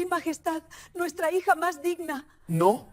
Majestad, nuestra hija más digna. No.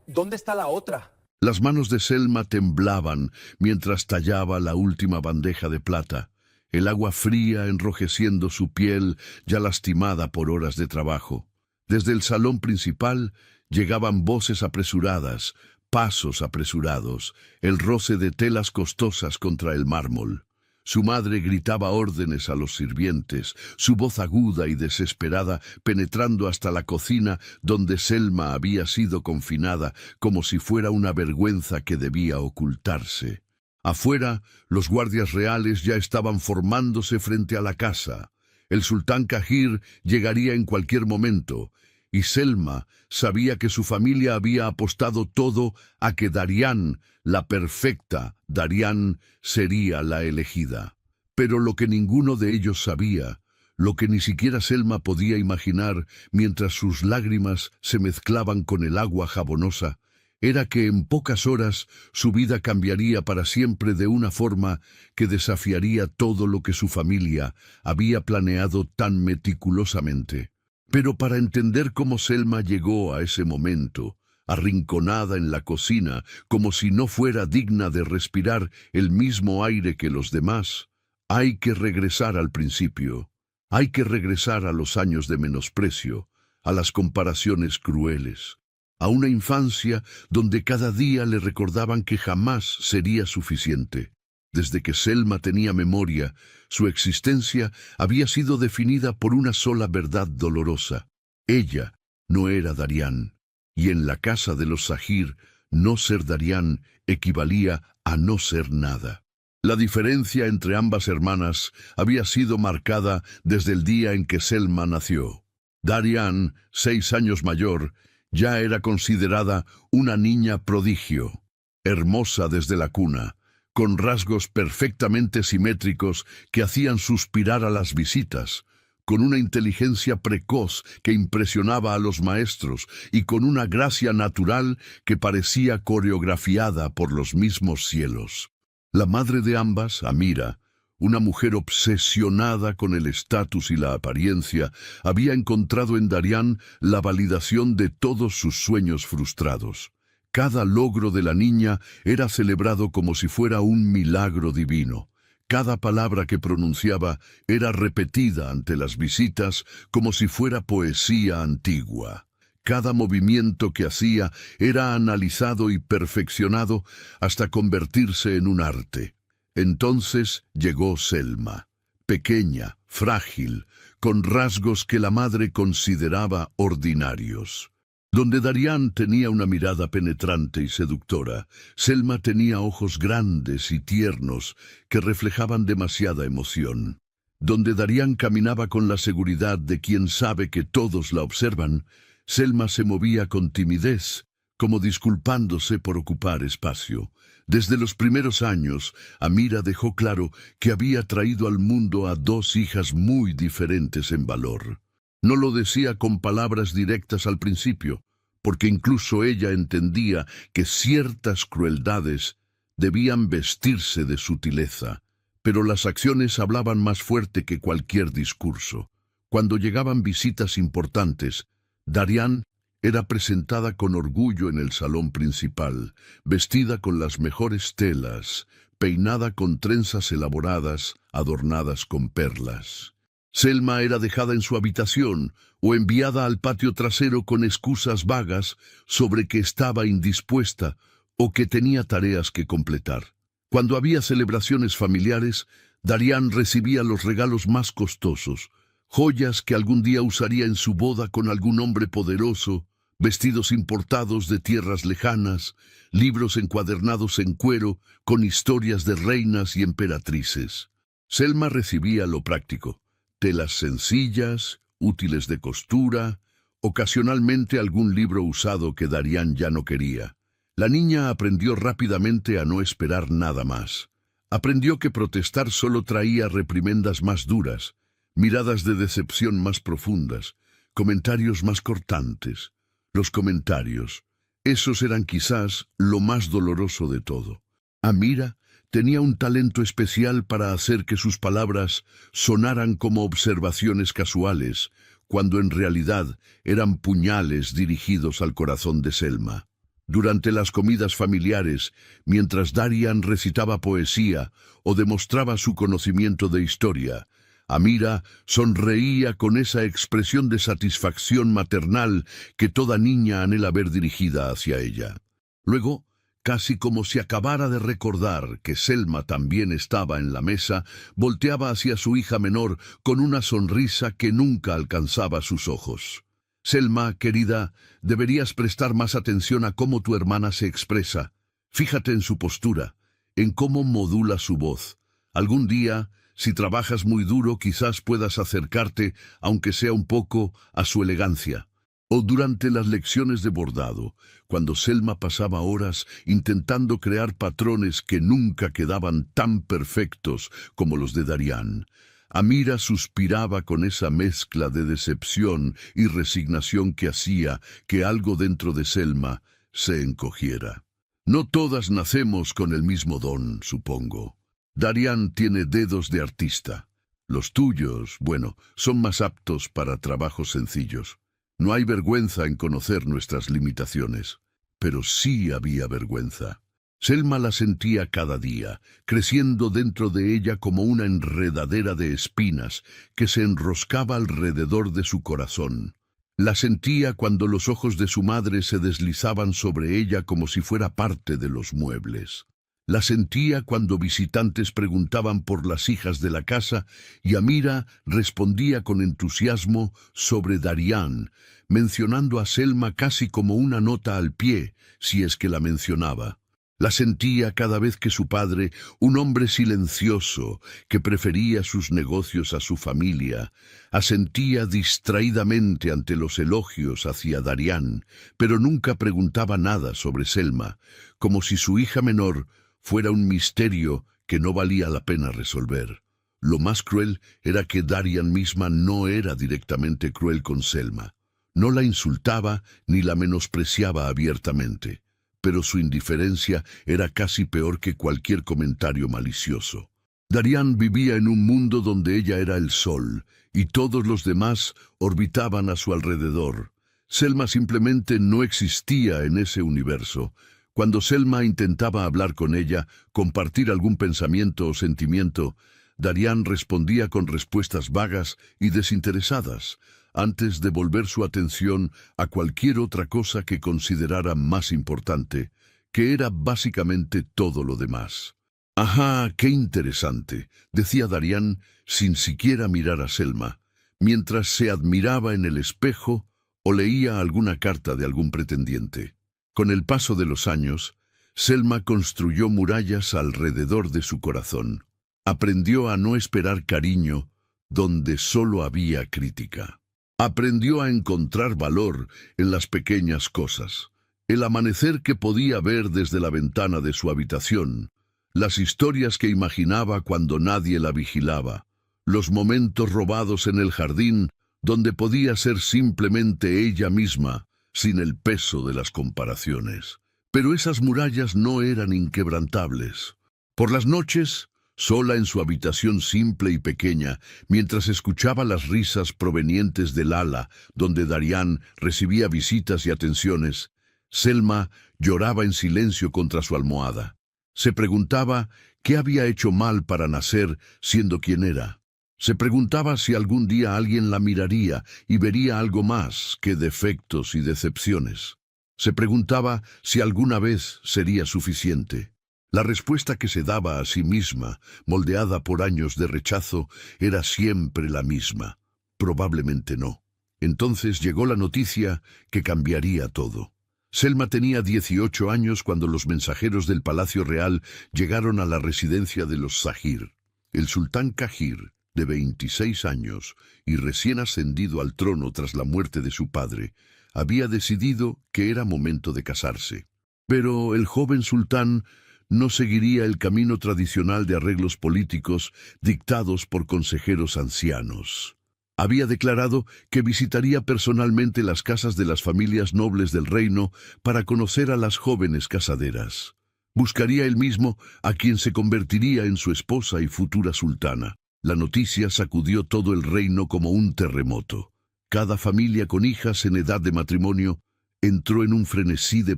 ¿Dónde está la otra? Las manos de Selma temblaban mientras tallaba la última bandeja de plata, el agua fría enrojeciendo su piel ya lastimada por horas de trabajo. Desde el salón principal llegaban voces apresuradas, pasos apresurados, el roce de telas costosas contra el mármol. Su madre gritaba órdenes a los sirvientes, su voz aguda y desesperada penetrando hasta la cocina donde Selma había sido confinada como si fuera una vergüenza que debía ocultarse. Afuera, los guardias reales ya estaban formándose frente a la casa. El sultán Kahir llegaría en cualquier momento, y Selma sabía que su familia había apostado todo a que Darian, la perfecta Darian, sería la elegida. Pero lo que ninguno de ellos sabía, lo que ni siquiera Selma podía imaginar mientras sus lágrimas se mezclaban con el agua jabonosa, era que en pocas horas su vida cambiaría para siempre de una forma que desafiaría todo lo que su familia había planeado tan meticulosamente. Pero para entender cómo Selma llegó a ese momento, arrinconada en la cocina, como si no fuera digna de respirar el mismo aire que los demás, hay que regresar al principio. Hay que regresar a los años de menosprecio, a las comparaciones crueles, a una infancia donde cada día le recordaban que jamás sería suficiente. Desde que Selma tenía memoria, su existencia había sido definida por una sola verdad dolorosa. Ella no era Darian, y en la casa de los Zahir, no ser Darian equivalía a no ser nada. La diferencia entre ambas hermanas había sido marcada desde el día en que Selma nació. Darian, 6 años mayor, ya era considerada una niña prodigio, hermosa desde la cuna, con rasgos perfectamente simétricos que hacían suspirar a las visitas, con una inteligencia precoz que impresionaba a los maestros y con una gracia natural que parecía coreografiada por los mismos cielos. La madre de ambas, Amira, una mujer obsesionada con el estatus y la apariencia, había encontrado en Darian la validación de todos sus sueños frustrados. Cada logro de la niña era celebrado como si fuera un milagro divino. Cada palabra que pronunciaba era repetida ante las visitas como si fuera poesía antigua. Cada movimiento que hacía era analizado y perfeccionado hasta convertirse en un arte. Entonces llegó Selma, pequeña, frágil, con rasgos que la madre consideraba ordinarios. Donde Darian tenía una mirada penetrante y seductora, Selma tenía ojos grandes y tiernos que reflejaban demasiada emoción. Donde Darian caminaba con la seguridad de quien sabe que todos la observan, Selma se movía con timidez, como disculpándose por ocupar espacio. Desde los primeros años, Amira dejó claro que había traído al mundo a 2 hijas muy diferentes en valor. No lo decía con palabras directas al principio, porque incluso ella entendía que ciertas crueldades debían vestirse de sutileza, pero las acciones hablaban más fuerte que cualquier discurso. Cuando llegaban visitas importantes, Darian era presentada con orgullo en el salón principal, vestida con las mejores telas, peinada con trenzas elaboradas, adornadas con perlas. Selma era dejada en su habitación o enviada al patio trasero con excusas vagas sobre que estaba indispuesta o que tenía tareas que completar. Cuando había celebraciones familiares, Darian recibía los regalos más costosos, joyas que algún día usaría en su boda con algún hombre poderoso, vestidos importados de tierras lejanas, libros encuadernados en cuero con historias de reinas y emperatrices. Selma recibía lo práctico: telas sencillas, útiles de costura, ocasionalmente algún libro usado que Darian ya no quería. La niña aprendió rápidamente a no esperar nada más. Aprendió que protestar solo traía reprimendas más duras, miradas de decepción más profundas, comentarios más cortantes. Los comentarios, esos eran quizás lo más doloroso de todo. Amira tenía un talento especial para hacer que sus palabras sonaran como observaciones casuales, cuando en realidad eran puñales dirigidos al corazón de Selma. Durante las comidas familiares, mientras Darian recitaba poesía o demostraba su conocimiento de historia, Amira sonreía con esa expresión de satisfacción maternal que toda niña anhela ver dirigida hacia ella. Luego, casi como si acabara de recordar que Selma también estaba en la mesa, volteaba hacia su hija menor con una sonrisa que nunca alcanzaba sus ojos. Selma, querida, deberías prestar más atención a cómo tu hermana se expresa. Fíjate en su postura, en cómo modula su voz. Algún día, si trabajas muy duro, quizás puedas acercarte, aunque sea un poco, a su elegancia. O durante las lecciones de bordado, cuando Selma pasaba horas intentando crear patrones que nunca quedaban tan perfectos como los de Darian. Amira suspiraba con esa mezcla de decepción y resignación que hacía que algo dentro de Selma se encogiera. No todas nacemos con el mismo don, supongo. Darian tiene dedos de artista. Los tuyos, bueno, son más aptos para trabajos sencillos. No hay vergüenza en conocer nuestras limitaciones, pero sí había vergüenza. Selma la sentía cada día, creciendo dentro de ella como una enredadera de espinas que se enroscaba alrededor de su corazón. La sentía cuando los ojos de su madre se deslizaban sobre ella como si fuera parte de los muebles. La sentía cuando visitantes preguntaban por las hijas de la casa y Amira respondía con entusiasmo sobre Darian, mencionando a Selma casi como una nota al pie, si es que la mencionaba. La sentía cada vez que su padre, un hombre silencioso que prefería sus negocios a su familia, asentía distraídamente ante los elogios hacia Darian, pero nunca preguntaba nada sobre Selma, como si su hija menor fuera un misterio que no valía la pena resolver. Lo más cruel era que Darian misma no era directamente cruel con Selma. No la insultaba ni la menospreciaba abiertamente, pero su indiferencia era casi peor que cualquier comentario malicioso. Darian vivía en un mundo donde ella era el sol, y todos los demás orbitaban a su alrededor. Selma simplemente no existía en ese universo. Cuando Selma intentaba hablar con ella, compartir algún pensamiento o sentimiento, Darian respondía con respuestas vagas y desinteresadas, antes de volver su atención a cualquier otra cosa que considerara más importante, que era básicamente todo lo demás. «Ajá, qué interesante», decía Darian sin siquiera mirar a Selma, mientras se admiraba en el espejo o leía alguna carta de algún pretendiente. Con el paso de los años, Selma construyó murallas alrededor de su corazón. Aprendió a no esperar cariño donde solo había crítica. Aprendió a encontrar valor en las pequeñas cosas. El amanecer que podía ver desde la ventana de su habitación, las historias que imaginaba cuando nadie la vigilaba, los momentos robados en el jardín donde podía ser simplemente ella misma, sin el peso de las comparaciones. Pero esas murallas no eran inquebrantables. Por las noches, sola en su habitación simple y pequeña, mientras escuchaba las risas provenientes del ala donde Darian recibía visitas y atenciones, Selma lloraba en silencio contra su almohada. Se preguntaba qué había hecho mal para nacer siendo quien era. Se preguntaba si algún día alguien la miraría y vería algo más que defectos y decepciones. Se preguntaba si alguna vez sería suficiente. La respuesta que se daba a sí misma, moldeada por años de rechazo, era siempre la misma. Probablemente no. Entonces llegó la noticia que cambiaría todo. Selma tenía 18 años cuando los mensajeros del Palacio Real llegaron a la residencia de los Zahir. El sultán Kahir, de 26 años y recién ascendido al trono tras la muerte de su padre, había decidido que era momento de casarse. Pero el joven sultán no seguiría el camino tradicional de arreglos políticos dictados por consejeros ancianos. Había declarado que visitaría personalmente las casas de las familias nobles del reino para conocer a las jóvenes casaderas. Buscaría él mismo a quien se convertiría en su esposa y futura sultana. La noticia sacudió todo el reino como un terremoto. Cada familia con hijas en edad de matrimonio entró en un frenesí de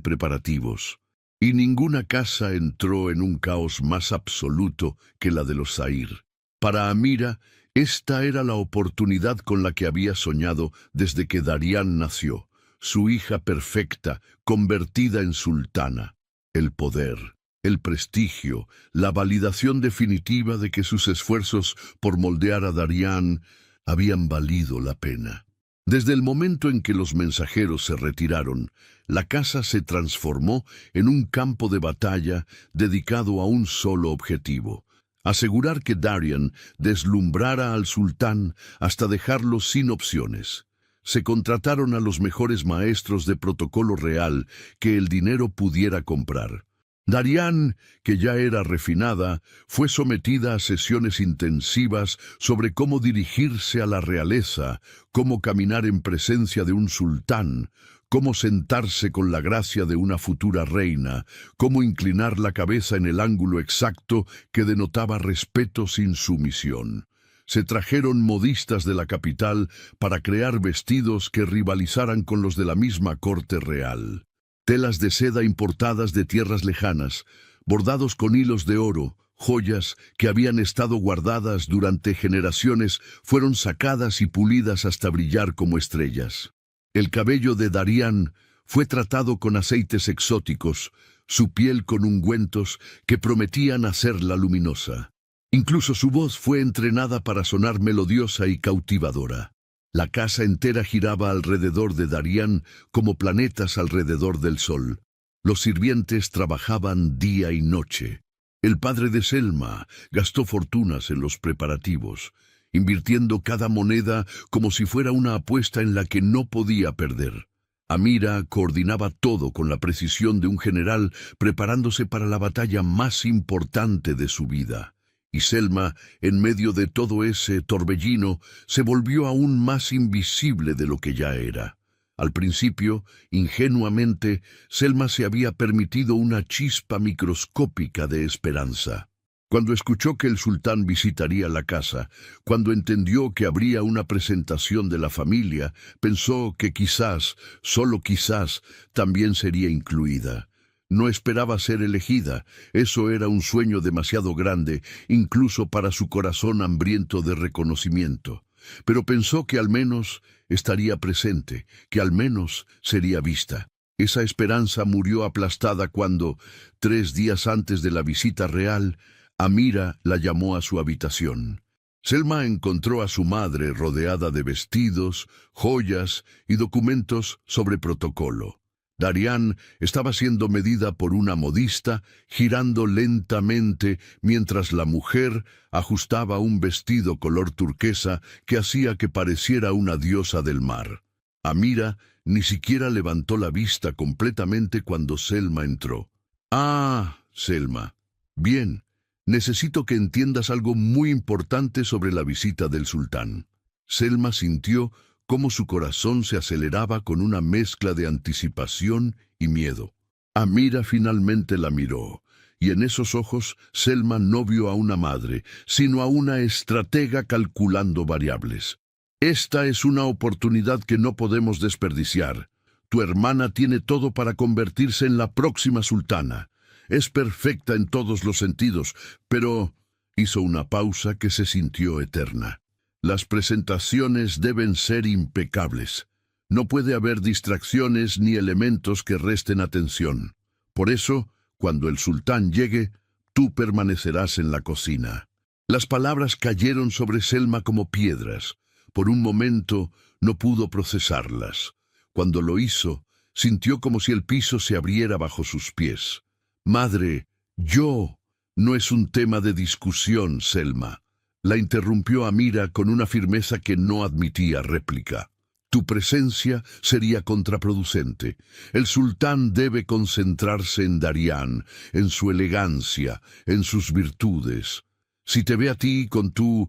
preparativos, y ninguna casa entró en un caos más absoluto que la de los Zahir. Para Amira, esta era la oportunidad con la que había soñado desde que Darian nació, su hija perfecta, convertida en sultana. El poder, el prestigio, la validación definitiva de que sus esfuerzos por moldear a Darian habían valido la pena. Desde el momento en que los mensajeros se retiraron, la casa se transformó en un campo de batalla dedicado a un solo objetivo: asegurar que Darian deslumbrara al sultán hasta dejarlo sin opciones. Se contrataron a los mejores maestros de protocolo real que el dinero pudiera comprar. Darian, que ya era refinada, fue sometida a sesiones intensivas sobre cómo dirigirse a la realeza, cómo caminar en presencia de un sultán, cómo sentarse con la gracia de una futura reina, cómo inclinar la cabeza en el ángulo exacto que denotaba respeto sin sumisión. Se trajeron modistas de la capital para crear vestidos que rivalizaran con los de la misma corte real. Telas de seda importadas de tierras lejanas, bordados con hilos de oro, joyas que habían estado guardadas durante generaciones, fueron sacadas y pulidas hasta brillar como estrellas. El cabello de Darian fue tratado con aceites exóticos, su piel con ungüentos que prometían hacerla luminosa. Incluso su voz fue entrenada para sonar melodiosa y cautivadora. La casa entera giraba alrededor de Darian como planetas alrededor del sol. Los sirvientes trabajaban día y noche. El padre de Selma gastó fortunas en los preparativos, invirtiendo cada moneda como si fuera una apuesta en la que no podía perder. Amira coordinaba todo con la precisión de un general preparándose para la batalla más importante de su vida. Y Selma, en medio de todo ese torbellino, se volvió aún más invisible de lo que ya era. Al principio, ingenuamente, Selma se había permitido una chispa microscópica de esperanza. Cuando escuchó que el sultán visitaría la casa, cuando entendió que habría una presentación de la familia, pensó que quizás, solo quizás, también sería incluida. No esperaba ser elegida, eso era un sueño demasiado grande, incluso para su corazón hambriento de reconocimiento. Pero pensó que al menos estaría presente, que al menos sería vista. Esa esperanza murió aplastada cuando, 3 días antes de la visita real, Amira la llamó a su habitación. Selma encontró a su madre rodeada de vestidos, joyas y documentos sobre protocolo. Darian estaba siendo medida por una modista, girando lentamente mientras la mujer ajustaba un vestido color turquesa que hacía que pareciera una diosa del mar. Amira ni siquiera levantó la vista completamente cuando Selma entró. «Ah, Selma. Bien, necesito que entiendas algo muy importante sobre la visita del sultán». Selma sintió cómo su corazón se aceleraba con una mezcla de anticipación y miedo. Amira finalmente la miró, y en esos ojos Selma no vio a una madre, sino a una estratega calculando variables. «Esta es una oportunidad que no podemos desperdiciar. Tu hermana tiene todo para convertirse en la próxima sultana. Es perfecta en todos los sentidos, pero...» Hizo una pausa que se sintió eterna. «Las presentaciones deben ser impecables. No puede haber distracciones ni elementos que resten atención. Por eso, cuando el sultán llegue, tú permanecerás en la cocina». Las palabras cayeron sobre Selma como piedras. Por un momento no pudo procesarlas. Cuando lo hizo, sintió como si el piso se abriera bajo sus pies. «Madre, yo...» «No es un tema de discusión, Selma», la interrumpió Amira con una firmeza que no admitía réplica. «Tu presencia sería contraproducente. El sultán debe concentrarse en Darian, en su elegancia, en sus virtudes. Si te ve a ti con tu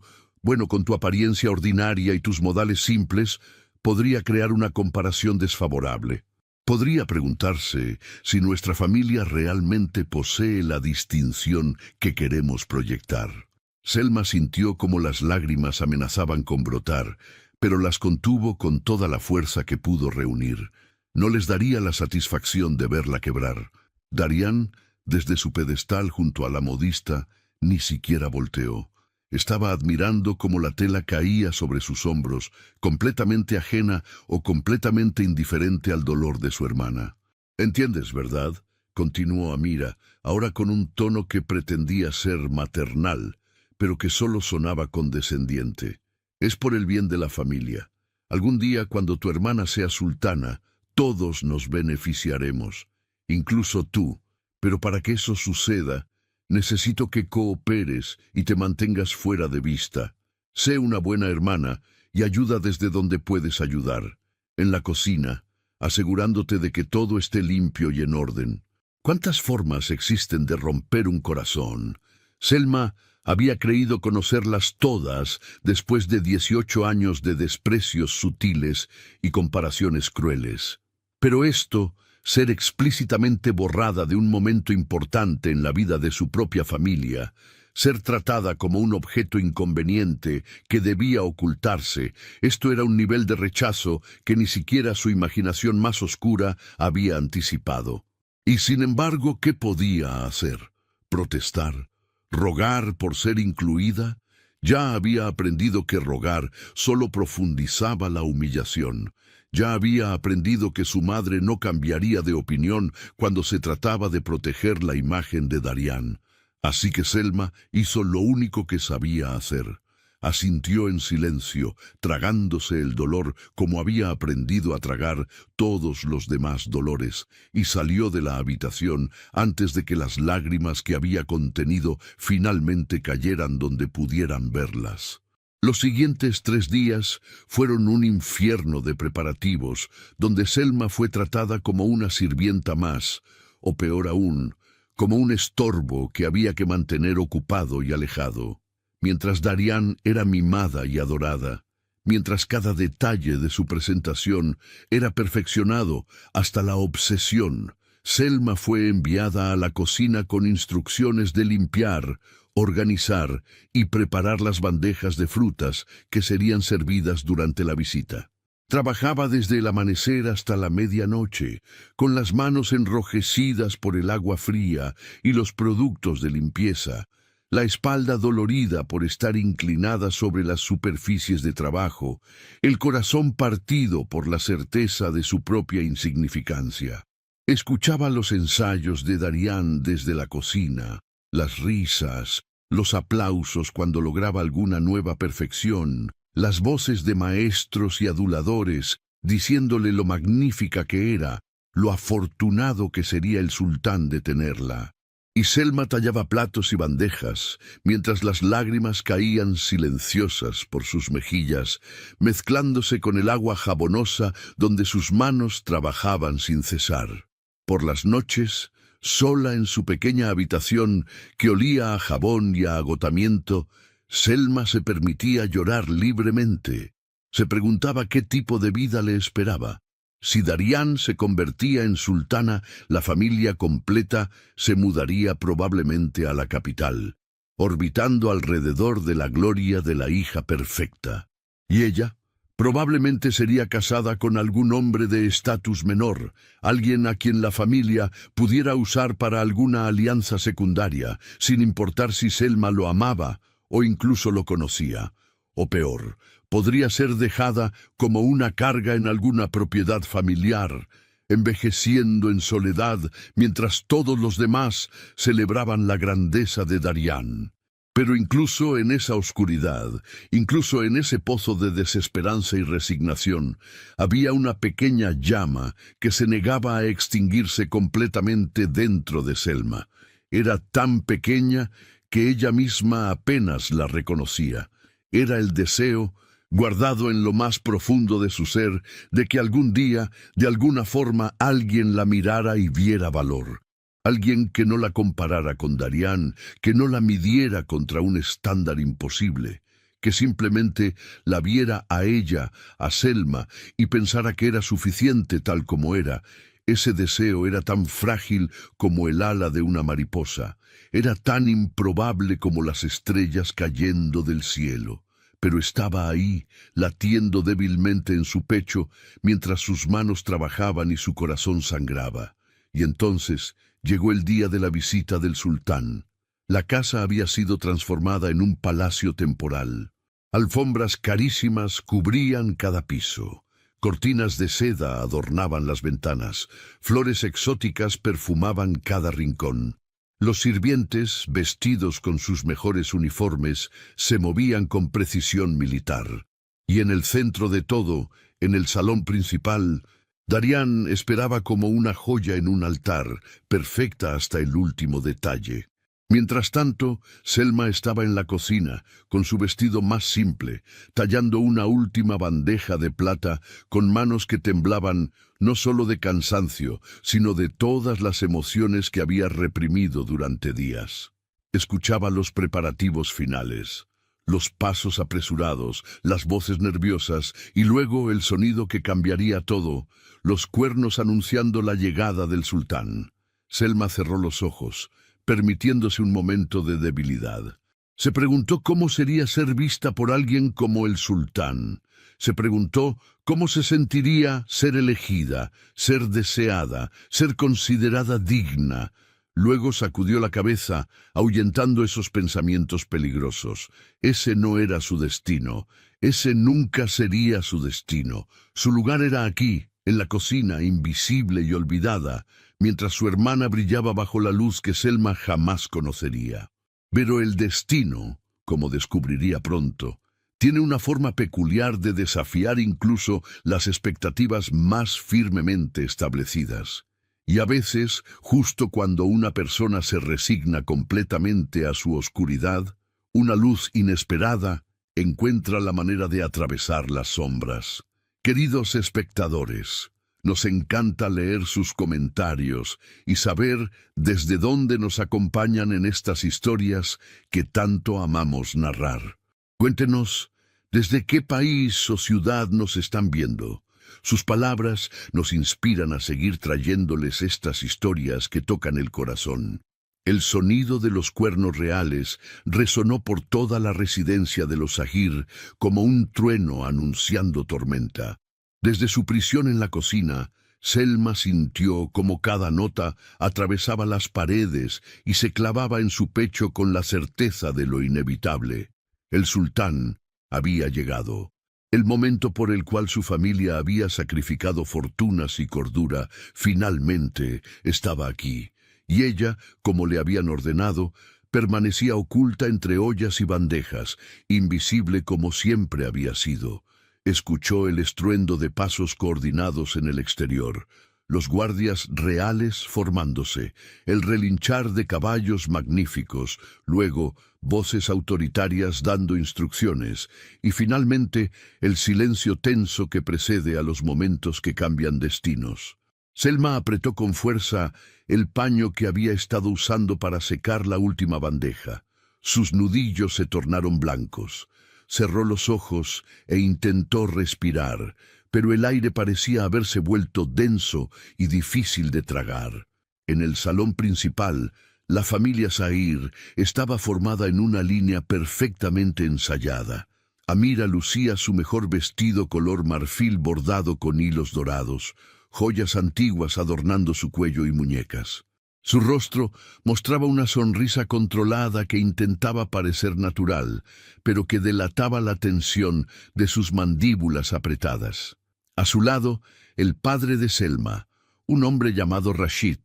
apariencia ordinaria y tus modales simples, podría crear una comparación desfavorable. Podría preguntarse si nuestra familia realmente posee la distinción que queremos proyectar». Selma sintió como las lágrimas amenazaban con brotar, pero las contuvo con toda la fuerza que pudo reunir. No les daría la satisfacción de verla quebrar. Darian, desde su pedestal junto a la modista, ni siquiera volteó. Estaba admirando cómo la tela caía sobre sus hombros, completamente ajena o completamente indiferente al dolor de su hermana. «¿Entiendes, verdad?», continuó Amira, ahora con un tono que pretendía ser maternal, pero que solo sonaba condescendiente. «Es por el bien de la familia. Algún día, cuando tu hermana sea sultana, todos nos beneficiaremos, incluso tú. Pero para que eso suceda, necesito que cooperes y te mantengas fuera de vista. Sé una buena hermana y ayuda desde donde puedes ayudar. En la cocina, asegurándote de que todo esté limpio y en orden. ¿Cuántas formas existen de romper un corazón? Selma había creído conocerlas todas después de 18 años de desprecios sutiles y comparaciones crueles. Pero esto, ser explícitamente borrada de un momento importante en la vida de su propia familia, ser tratada como un objeto inconveniente que debía ocultarse, esto era un nivel de rechazo que ni siquiera su imaginación más oscura había anticipado. Y sin embargo, ¿qué podía hacer? ¿Protestar? ¿Rogar por ser incluida? Ya había aprendido que rogar solo profundizaba la humillación. Ya había aprendido que su madre no cambiaría de opinión cuando se trataba de proteger la imagen de Darian. Así que Selma hizo lo único que sabía hacer. Asintió en silencio, tragándose el dolor como había aprendido a tragar todos los demás dolores, y salió de la habitación antes de que las lágrimas que había contenido finalmente cayeran donde pudieran verlas. Los siguientes 3 días fueron un infierno de preparativos, donde Selma fue tratada como una sirvienta más, o peor aún, como un estorbo que había que mantener ocupado y alejado. Mientras Darian era mimada y adorada, mientras cada detalle de su presentación era perfeccionado hasta la obsesión, Selma fue enviada a la cocina con instrucciones de limpiar, organizar y preparar las bandejas de frutas que serían servidas durante la visita. Trabajaba desde el amanecer hasta la medianoche, con las manos enrojecidas por el agua fría y los productos de limpieza, la espalda dolorida por estar inclinada sobre las superficies de trabajo, el corazón partido por la certeza de su propia insignificancia. Escuchaba los ensayos de Darian desde la cocina, las risas, los aplausos cuando lograba alguna nueva perfección, las voces de maestros y aduladores diciéndole lo magnífica que era, lo afortunado que sería el sultán de tenerla. Y Selma tallaba platos y bandejas, mientras las lágrimas caían silenciosas por sus mejillas, mezclándose con el agua jabonosa donde sus manos trabajaban sin cesar. Por las noches, sola en su pequeña habitación que olía a jabón y a agotamiento, Selma se permitía llorar libremente. Se preguntaba qué tipo de vida le esperaba. Si Darian se convertía en sultana, la familia completa se mudaría probablemente a la capital, orbitando alrededor de la gloria de la hija perfecta. Y ella probablemente sería casada con algún hombre de estatus menor, alguien a quien la familia pudiera usar para alguna alianza secundaria, sin importar si Selma lo amaba o incluso lo conocía. O peor, podría ser dejada como una carga en alguna propiedad familiar, envejeciendo en soledad mientras todos los demás celebraban la grandeza de Darian. Pero incluso en esa oscuridad, incluso en ese pozo de desesperanza y resignación, había una pequeña llama que se negaba a extinguirse completamente dentro de Selma. Era tan pequeña que ella misma apenas la reconocía. Era el deseo, guardado en lo más profundo de su ser, de que algún día, de alguna forma, alguien la mirara y viera valor. Alguien que no la comparara con Darian, que no la midiera contra un estándar imposible, que simplemente la viera a ella, a Selma, y pensara que era suficiente tal como era. Ese deseo era tan frágil como el ala de una mariposa, era tan improbable como las estrellas cayendo del cielo. pero estaba ahí, latiendo débilmente en su pecho, mientras sus manos trabajaban y su corazón sangraba. Y entonces llegó el día de la visita del sultán. La casa había sido transformada en un palacio temporal. Alfombras carísimas cubrían cada piso. Cortinas de seda adornaban las ventanas. Flores exóticas perfumaban cada rincón. Los sirvientes, vestidos con sus mejores uniformes, se movían con precisión militar. Y en el centro de todo, en el salón principal, Darian esperaba como una joya en un altar, perfecta hasta el último detalle. Mientras tanto, Selma estaba en la cocina, con su vestido más simple, tallando una última bandeja de plata con manos que temblaban no solo de cansancio, sino de todas las emociones que había reprimido durante días. Escuchaba los preparativos finales, los pasos apresurados, las voces nerviosas y luego el sonido que cambiaría todo, los cuernos anunciando la llegada del sultán. Selma cerró los ojos, permitiéndose un momento de debilidad. Se preguntó cómo sería ser vista por alguien como el sultán. Se preguntó cómo se sentiría ser elegida, ser deseada, ser considerada digna. Luego sacudió la cabeza, ahuyentando esos pensamientos peligrosos. Ese no era su destino. Ese nunca sería su destino. Su lugar era aquí, en la cocina, invisible y olvidada, mientras su hermana brillaba bajo la luz que Selma jamás conocería. Pero el destino, como descubriría pronto, tiene una forma peculiar de desafiar incluso las expectativas más firmemente establecidas. Y a veces, justo cuando una persona se resigna completamente a su oscuridad, una luz inesperada encuentra la manera de atravesar las sombras. Queridos espectadores, nos encanta leer sus comentarios y saber desde dónde nos acompañan en estas historias que tanto amamos narrar. Cuéntenos desde qué país o ciudad nos están viendo. Sus palabras nos inspiran a seguir trayéndoles estas historias que tocan el corazón. El sonido de los cuernos reales resonó por toda la residencia de los Zahir como un trueno anunciando tormenta. Desde su prisión en la cocina, Selma sintió como cada nota atravesaba las paredes y se clavaba en su pecho con la certeza de lo inevitable. El sultán había llegado. El momento por el cual su familia había sacrificado fortunas y cordura, finalmente estaba aquí. Y ella, como le habían ordenado, permanecía oculta entre ollas y bandejas, invisible como siempre había sido. Escuchó el estruendo de pasos coordinados en el exterior, los guardias reales formándose, el relinchar de caballos magníficos, luego voces autoritarias dando instrucciones, y finalmente el silencio tenso que precede a los momentos que cambian destinos. Selma apretó con fuerza el paño que había estado usando para secar la última bandeja. Sus nudillos se tornaron blancos. Cerró los ojos e intentó respirar, pero el aire parecía haberse vuelto denso y difícil de tragar. En el salón principal, la familia Zahir estaba formada en una línea perfectamente ensayada. Amira lucía su mejor vestido color marfil bordado con hilos dorados, joyas antiguas adornando su cuello y muñecas. Su rostro mostraba una sonrisa controlada que intentaba parecer natural, pero que delataba la tensión de sus mandíbulas apretadas. A su lado, el padre de Selma, un hombre llamado Rashid,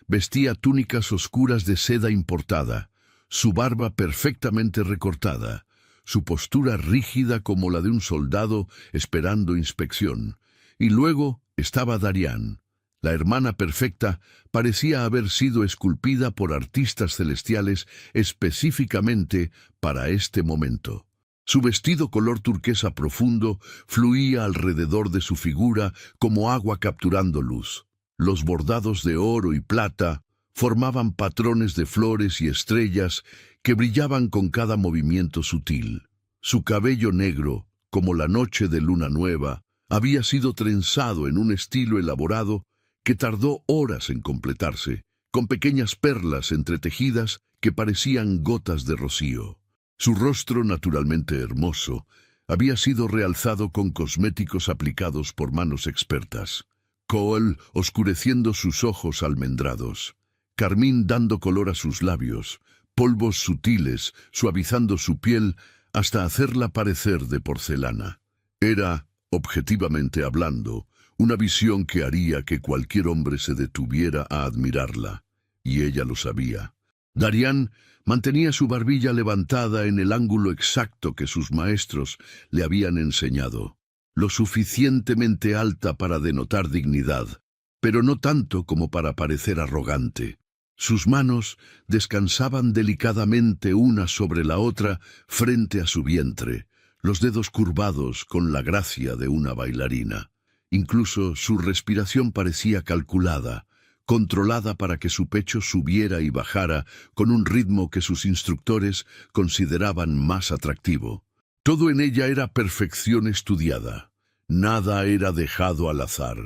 vestía túnicas oscuras de seda importada, su barba perfectamente recortada, su postura rígida como la de un soldado esperando inspección. Y luego estaba Darian. La hermana perfecta parecía haber sido esculpida por artistas celestiales específicamente para este momento. Su vestido color turquesa profundo fluía alrededor de su figura como agua capturando luz. Los bordados de oro y plata formaban patrones de flores y estrellas que brillaban con cada movimiento sutil. Su cabello negro, como la noche de luna nueva, había sido trenzado en un estilo elaborado que tardó horas en completarse, con pequeñas perlas entretejidas que parecían gotas de rocío. Su rostro, naturalmente hermoso, había sido realzado con cosméticos aplicados por manos expertas. Kohl oscureciendo sus ojos almendrados, carmín dando color a sus labios, polvos sutiles suavizando su piel hasta hacerla parecer de porcelana. Era, objetivamente hablando, una visión que haría que cualquier hombre se detuviera a admirarla, y ella lo sabía. Darian mantenía su barbilla levantada en el ángulo exacto que sus maestros le habían enseñado, lo suficientemente alta para denotar dignidad, pero no tanto como para parecer arrogante. Sus manos descansaban delicadamente una sobre la otra frente a su vientre, los dedos curvados con la gracia de una bailarina. Incluso su respiración parecía calculada, controlada para que su pecho subiera y bajara con un ritmo que sus instructores consideraban más atractivo. Todo en ella era perfección estudiada. Nada era dejado al azar.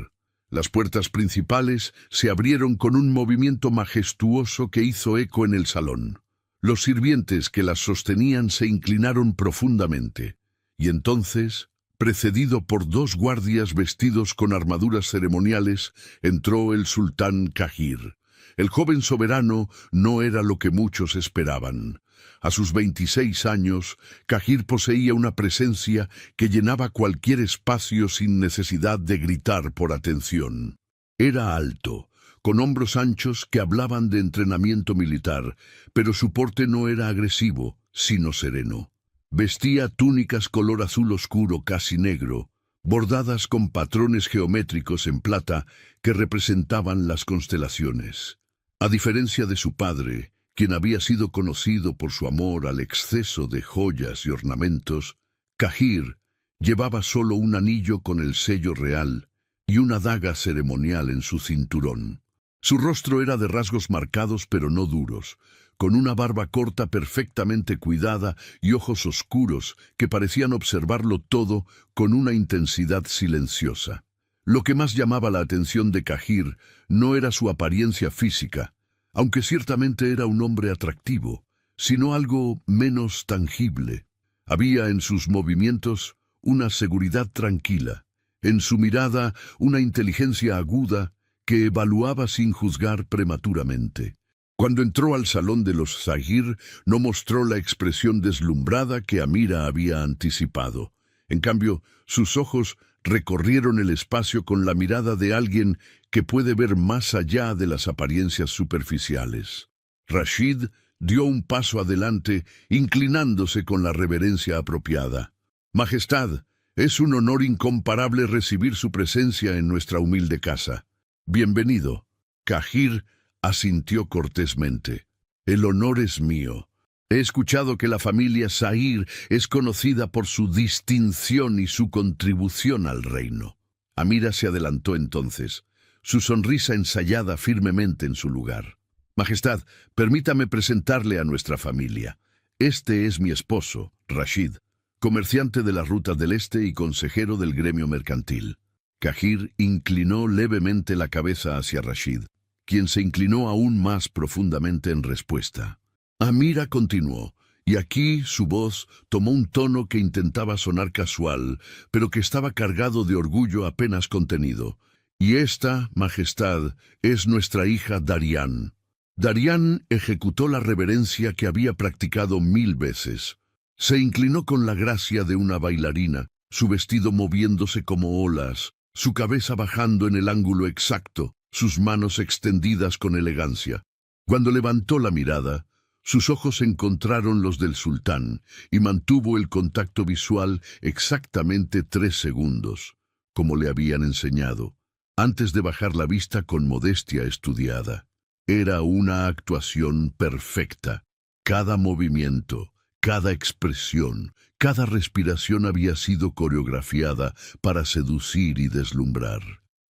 Las puertas principales se abrieron con un movimiento majestuoso que hizo eco en el salón. Los sirvientes que las sostenían se inclinaron profundamente, y entonces, precedido por 2 guardias vestidos con armaduras ceremoniales, entró el sultán Kahir. El joven soberano no era lo que muchos esperaban. A sus 26 años, Kahir poseía una presencia que llenaba cualquier espacio sin necesidad de gritar por atención. Era alto, con hombros anchos que hablaban de entrenamiento militar, pero su porte no era agresivo, sino sereno. Vestía túnicas color azul oscuro casi negro, bordadas con patrones geométricos en plata que representaban las constelaciones. A diferencia de su padre, quien había sido conocido por su amor al exceso de joyas y ornamentos, Kahir llevaba solo un anillo con el sello real y una daga ceremonial en su cinturón. Su rostro era de rasgos marcados pero no duros, con una barba corta perfectamente cuidada y ojos oscuros que parecían observarlo todo con una intensidad silenciosa. Lo que más llamaba la atención de Kahir no era su apariencia física, aunque ciertamente era un hombre atractivo, sino algo menos tangible. Había en sus movimientos una seguridad tranquila, en su mirada una inteligencia aguda que evaluaba sin juzgar prematuramente. Cuando entró al salón de los Zahir, no mostró la expresión deslumbrada que Amira había anticipado. En cambio, sus ojos recorrieron el espacio con la mirada de alguien que puede ver más allá de las apariencias superficiales. Rashid dio un paso adelante, inclinándose con la reverencia apropiada. «Majestad, es un honor incomparable recibir su presencia en nuestra humilde casa. Bienvenido». Kahir asintió cortésmente. «El honor es mío. He escuchado que la familia Zahir es conocida por su distinción y su contribución al reino». Amira se adelantó entonces, su sonrisa ensayada firmemente en su lugar. «Majestad, permítame presentarle a nuestra familia. Este es mi esposo, Rashid, comerciante de las rutas del este y consejero del gremio mercantil». Kahir inclinó levemente la cabeza hacia Rashid, quien se inclinó aún más profundamente en respuesta. Amira continuó, y aquí su voz tomó un tono que intentaba sonar casual, pero que estaba cargado de orgullo apenas contenido. «Y esta, Majestad, es nuestra hija Darian». Darian ejecutó la reverencia que había practicado 1000 veces. Se inclinó con la gracia de una bailarina, su vestido moviéndose como olas, su cabeza bajando en el ángulo exacto, sus manos extendidas con elegancia. Cuando levantó la mirada, sus ojos encontraron los del sultán y mantuvo el contacto visual exactamente 3 segundos, como le habían enseñado, antes de bajar la vista con modestia estudiada. Era una actuación perfecta. Cada movimiento, cada expresión, cada respiración había sido coreografiada para seducir y deslumbrar.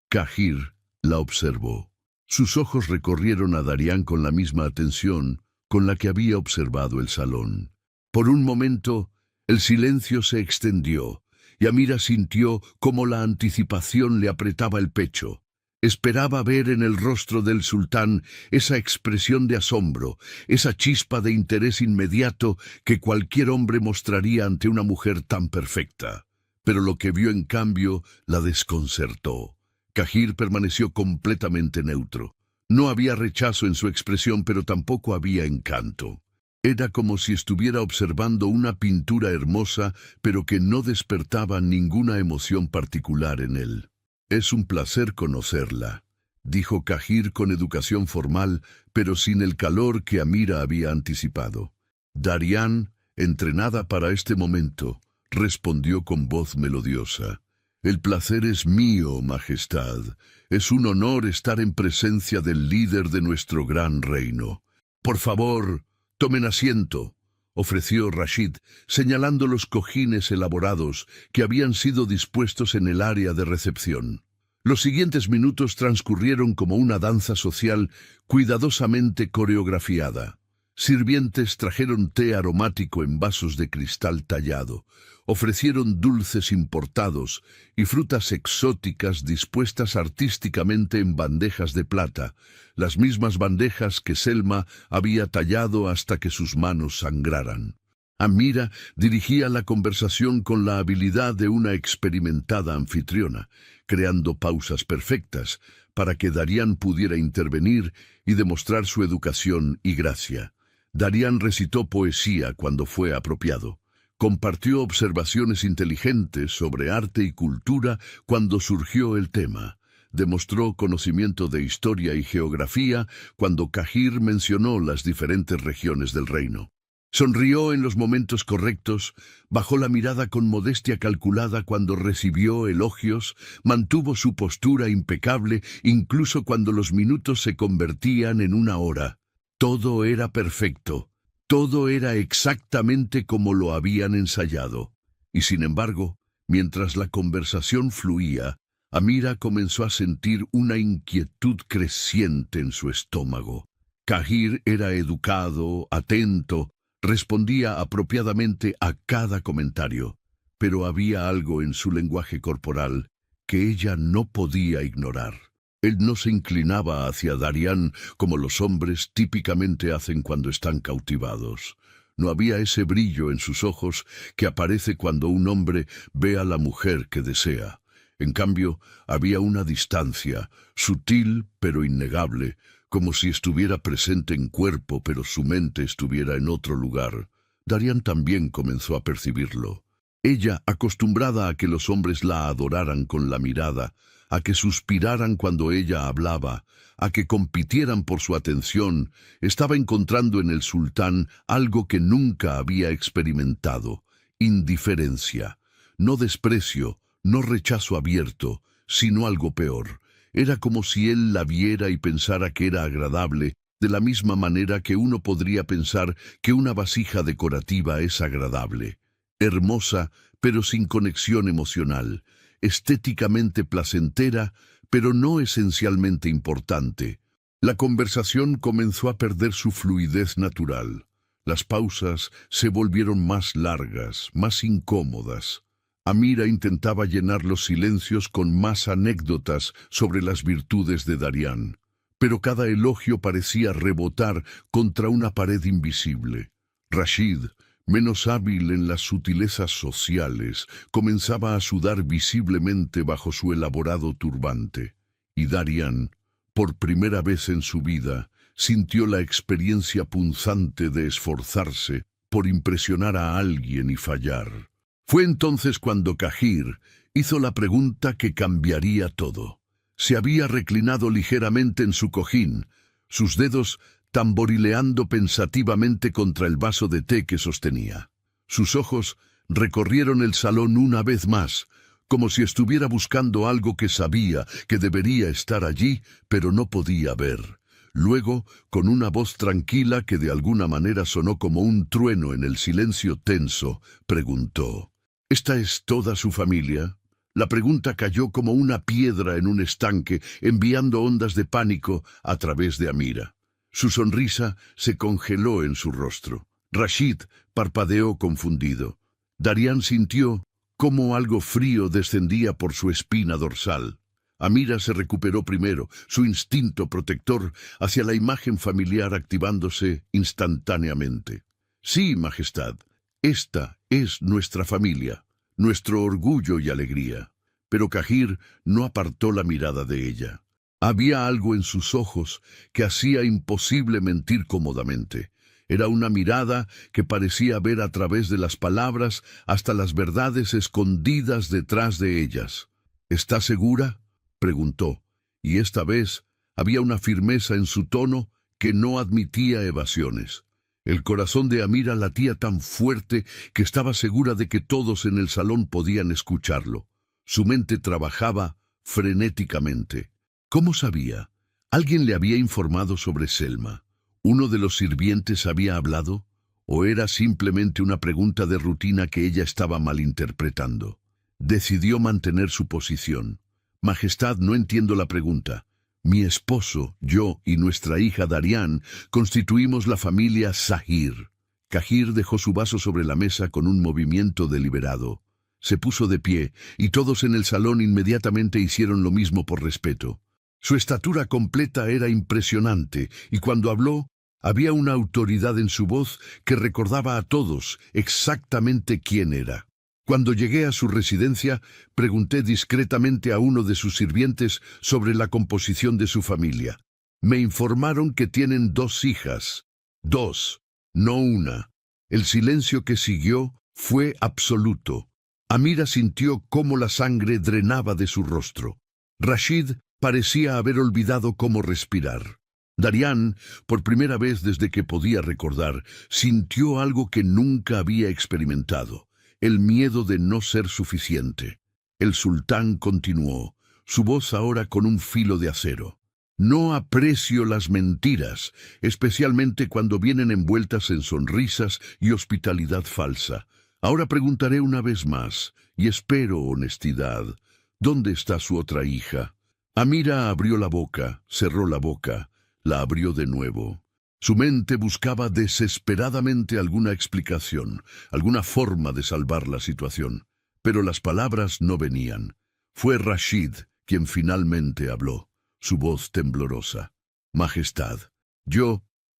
Kahir la observó. Sus ojos recorrieron a Darian con la misma atención con la que había observado el salón. Por un momento, el silencio se extendió, y Amira sintió cómo la anticipación le apretaba el pecho. Esperaba ver en el rostro del sultán esa expresión de asombro, esa chispa de interés inmediato que cualquier hombre mostraría ante una mujer tan perfecta. Pero lo que vio en cambio la desconcertó. Cahir permaneció completamente neutro. No había rechazo en su expresión, pero tampoco había encanto. Era como si estuviera observando una pintura hermosa, pero que no despertaba ninguna emoción particular en él. «Es un placer conocerla», dijo Cahir con educación formal, pero sin el calor que Amira había anticipado. Darian, entrenada para este momento, respondió con voz melodiosa. «El placer es mío, Majestad. Es un honor estar en presencia del líder de nuestro gran reino. Por favor, tomen asiento», ofreció Rashid, señalando los cojines elaborados que habían sido dispuestos en el área de recepción. Los siguientes minutos transcurrieron como una danza social cuidadosamente coreografiada. Sirvientes trajeron té aromático en vasos de cristal tallado, ofrecieron dulces importados y frutas exóticas dispuestas artísticamente en bandejas de plata, las mismas bandejas que Selma había tallado hasta que sus manos sangraran. Amira dirigía la conversación con la habilidad de una experimentada anfitriona, creando pausas perfectas para que Darian pudiera intervenir y demostrar su educación y gracia. Darian recitó poesía cuando fue apropiado. Compartió observaciones inteligentes sobre arte y cultura cuando surgió el tema. Demostró conocimiento de historia y geografía cuando Cahir mencionó las diferentes regiones del reino. Sonrió en los momentos correctos, bajó la mirada con modestia calculada cuando recibió elogios, mantuvo su postura impecable incluso cuando los minutos se convertían en una hora. Todo era perfecto, todo era exactamente como lo habían ensayado. Y sin embargo, mientras la conversación fluía, Amira comenzó a sentir una inquietud creciente en su estómago. Cahir era educado, atento, respondía apropiadamente a cada comentario, pero había algo en su lenguaje corporal que ella no podía ignorar. Él no se inclinaba hacia Darian como los hombres típicamente hacen cuando están cautivados. No había ese brillo en sus ojos que aparece cuando un hombre ve a la mujer que desea. En cambio, había una distancia, sutil pero innegable, como si estuviera presente en cuerpo, pero su mente estuviera en otro lugar. Darian también comenzó a percibirlo. Ella, acostumbrada a que los hombres la adoraran con la mirada, a que suspiraran cuando ella hablaba, a que compitieran por su atención, estaba encontrando en el sultán algo que nunca había experimentado: indiferencia. No desprecio, no rechazo abierto, sino algo peor. Era como si él la viera y pensara que era agradable, de la misma manera que uno podría pensar que una vasija decorativa es agradable. Hermosa, pero sin conexión emocional. Estéticamente placentera, pero no esencialmente importante. La conversación comenzó a perder su fluidez natural. Las pausas se volvieron más largas, más incómodas. Amira intentaba llenar los silencios con más anécdotas sobre las virtudes de Darian, pero cada elogio parecía rebotar contra una pared invisible. Rashid, menos hábil en las sutilezas sociales, comenzaba a sudar visiblemente bajo su elaborado turbante. Y Darian, por primera vez en su vida, sintió la experiencia punzante de esforzarse por impresionar a alguien y fallar. Fue entonces cuando Cahir hizo la pregunta que cambiaría todo. Se había reclinado ligeramente en su cojín, sus dedos tamborileando pensativamente contra el vaso de té que sostenía. Sus ojos recorrieron el salón una vez más, como si estuviera buscando algo que sabía que debería estar allí, pero no podía ver. Luego, con una voz tranquila que de alguna manera sonó como un trueno en el silencio tenso, preguntó: ¿Esta es toda su familia? La pregunta cayó como una piedra en un estanque, enviando ondas de pánico a través de Amira. Su sonrisa se congeló en su rostro. Rashid parpadeó confundido. Darian sintió cómo algo frío descendía por su espina dorsal. Amira se recuperó primero, su instinto protector hacia la imagen familiar activándose instantáneamente. Sí, Majestad, esta es nuestra familia, nuestro orgullo y alegría. Pero Cahir no apartó la mirada de ella. Había algo en sus ojos que hacía imposible mentir cómodamente. Era una mirada que parecía ver a través de las palabras hasta las verdades escondidas detrás de ellas. ¿Está segura?, preguntó, y esta vez había una firmeza en su tono que no admitía evasiones. El corazón de Amira latía tan fuerte que estaba segura de que todos en el salón podían escucharlo. Su mente trabajaba frenéticamente. ¿Cómo sabía? ¿Alguien le había informado sobre Selma? ¿Uno de los sirvientes había hablado? ¿O era simplemente una pregunta de rutina que ella estaba malinterpretando? Decidió mantener su posición. Majestad, no entiendo la pregunta. Mi esposo, yo y nuestra hija Darian constituimos la familia Zahir. Cahir dejó su vaso sobre la mesa con un movimiento deliberado. Se puso de pie y todos en el salón inmediatamente hicieron lo mismo por respeto. Su estatura completa era impresionante y cuando habló, había una autoridad en su voz que recordaba a todos exactamente quién era. Cuando llegué a su residencia, pregunté discretamente a uno de sus sirvientes sobre la composición de su familia. Me informaron que tienen 2 hijas. 2, no una. El silencio que siguió fue absoluto. Amira sintió cómo la sangre drenaba de su rostro. Rashid parecía haber olvidado cómo respirar. Darian, por primera vez desde que podía recordar, sintió algo que nunca había experimentado. El miedo de no ser suficiente. El sultán continuó, su voz ahora con un filo de acero. No aprecio las mentiras, especialmente cuando vienen envueltas en sonrisas y hospitalidad falsa. Ahora preguntaré una vez más, y espero honestidad. ¿Dónde está su otra hija? Amira abrió la boca, cerró la boca, la abrió de nuevo. Su mente buscaba desesperadamente alguna explicación, alguna forma de salvar la situación, pero las palabras no venían. Fue Rashid quien finalmente habló, su voz temblorosa. Majestad,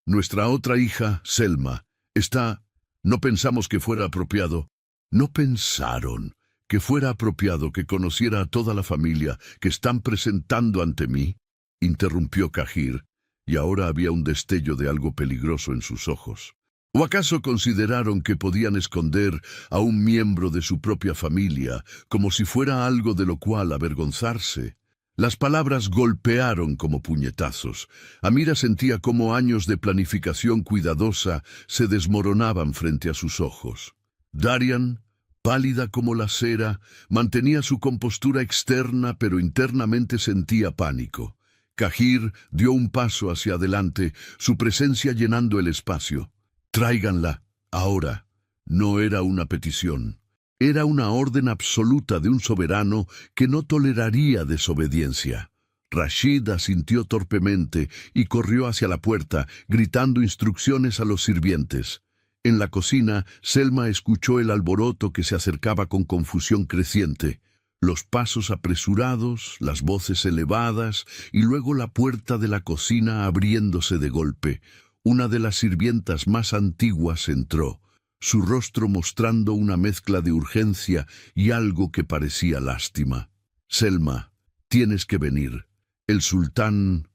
nuestra otra hija, Selma, está... No pensamos que fuera apropiado. No pensaron que fuera apropiado que conociera a toda la familia que están presentando ante mí, interrumpió Cahir. Y ahora había un destello de algo peligroso en sus ojos. ¿O acaso consideraron que podían esconder a un miembro de su propia familia como si fuera algo de lo cual avergonzarse? Las palabras golpearon como puñetazos. Amira sentía cómo años de planificación cuidadosa se desmoronaban frente a sus ojos. Darian, pálida como la cera, mantenía su compostura externa pero internamente sentía pánico. Cahir dio un paso hacia adelante, su presencia llenando el espacio. Tráiganla, ahora. No era una petición. Era una orden absoluta de un soberano que no toleraría desobediencia. Rashid asintió torpemente y corrió hacia la puerta, gritando instrucciones a los sirvientes. En la cocina, Selma escuchó el alboroto que se acercaba con confusión creciente. Los pasos apresurados, las voces elevadas y luego la puerta de la cocina abriéndose de golpe. Una de las sirvientas más antiguas entró, su rostro mostrando una mezcla de urgencia y algo que parecía lástima. Selma, tienes que venir. El sultán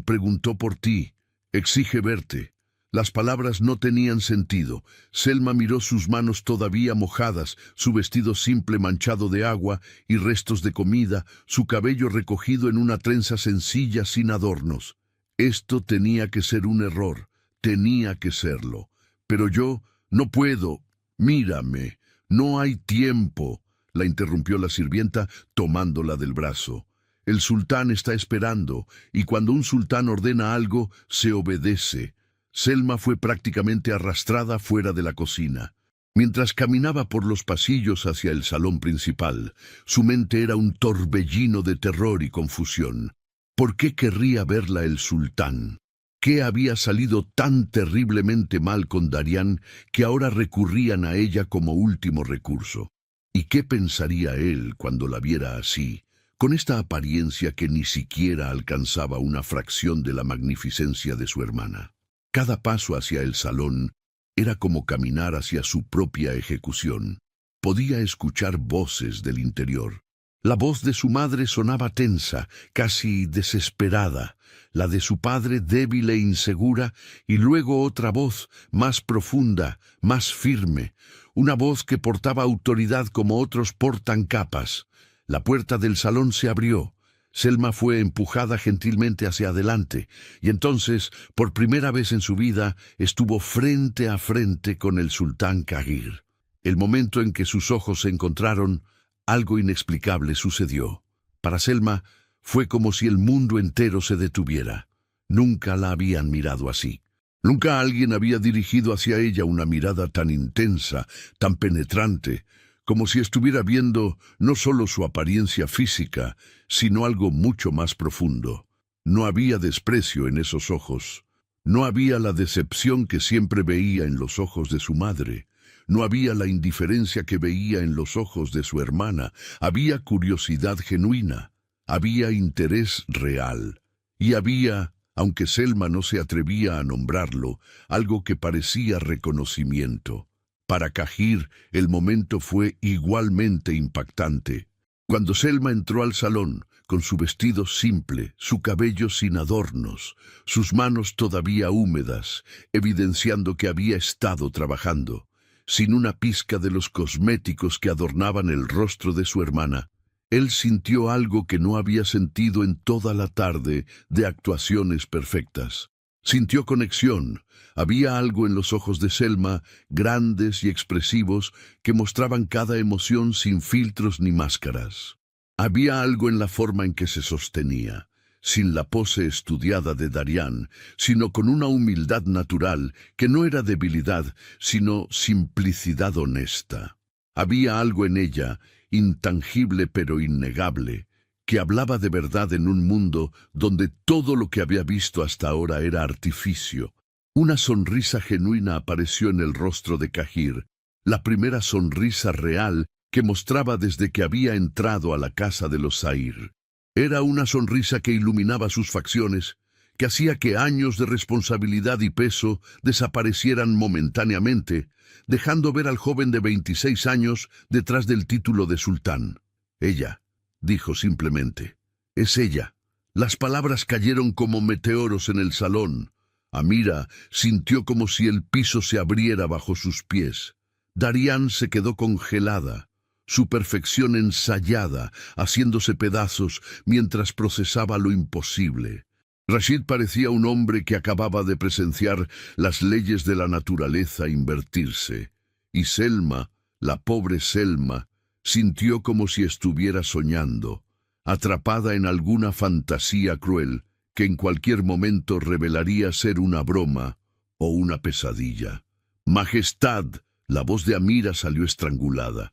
preguntó por ti. Exige verte. Las palabras no tenían sentido. Selma miró sus manos todavía mojadas, su vestido simple manchado de agua y restos de comida, su cabello recogido en una trenza sencilla sin adornos. Esto tenía que ser un error, tenía que serlo. Pero yo no puedo. Mírame, no hay tiempo, la interrumpió la sirvienta tomándola del brazo. El sultán está esperando, y cuando un sultán ordena algo, se obedece. Selma fue prácticamente arrastrada fuera de la cocina. Mientras caminaba por los pasillos hacia el salón principal, su mente era un torbellino de terror y confusión. ¿Por qué querría verla el sultán? ¿Qué había salido tan terriblemente mal con Darian que ahora recurrían a ella como último recurso? ¿Y qué pensaría él cuando la viera así, con esta apariencia que ni siquiera alcanzaba una fracción de la magnificencia de su hermana. Cada paso hacia el salón era como caminar hacia su propia ejecución. Podía escuchar voces del interior. La voz de su madre sonaba tensa, casi desesperada, la de su padre débil e insegura, y luego otra voz, más profunda, más firme, una voz que portaba autoridad como otros portan capas. La puerta del salón se abrió. Selma fue empujada gentilmente hacia adelante, y entonces, por primera vez en su vida, estuvo frente a frente con el sultán Cahir. El momento en que sus ojos se encontraron, algo inexplicable sucedió. Para Selma, fue como si el mundo entero se detuviera. Nunca la habían mirado así. Nunca alguien había dirigido hacia ella una mirada tan intensa, tan penetrante, como si estuviera viendo no solo su apariencia física, sino algo mucho más profundo. No había desprecio en esos ojos. No había la decepción que siempre veía en los ojos de su madre. No había la indiferencia que veía en los ojos de su hermana. Había curiosidad genuina. Había interés real. Y había, aunque Selma no se atrevía a nombrarlo, algo que parecía reconocimiento. Para Cahir, el momento fue igualmente impactante. Cuando Selma entró al salón, con su vestido simple, su cabello sin adornos, sus manos todavía húmedas, evidenciando que había estado trabajando, sin una pizca de los cosméticos que adornaban el rostro de su hermana, él sintió algo que no había sentido en toda la tarde de actuaciones perfectas. Sintió conexión. Había algo en los ojos de Selma, grandes y expresivos, que mostraban cada emoción sin filtros ni máscaras. Había algo en la forma en que se sostenía, sin la pose estudiada de Darian, sino con una humildad natural que no era debilidad, sino simplicidad honesta. Había algo en ella, intangible pero innegable, que hablaba de verdad en un mundo donde todo lo que había visto hasta ahora era artificio. Una sonrisa genuina apareció en el rostro de Cahir, la primera sonrisa real que mostraba desde que había entrado a la casa de los Zair. Era una sonrisa que iluminaba sus facciones, que hacía que años de responsabilidad y peso desaparecieran momentáneamente, dejando ver al joven de 26 años detrás del título de sultán. Ella, dijo simplemente. Es ella. Las palabras cayeron como meteoros en el salón. Amira sintió como si el piso se abriera bajo sus pies. Darian se quedó congelada, su perfección ensayada, haciéndose pedazos mientras procesaba lo imposible. Rashid parecía un hombre que acababa de presenciar las leyes de la naturaleza invertirse. Y Selma, la pobre Selma, sintió como si estuviera soñando, atrapada en alguna fantasía cruel que en cualquier momento revelaría ser una broma o una pesadilla. Majestad, la voz de Amira salió estrangulada.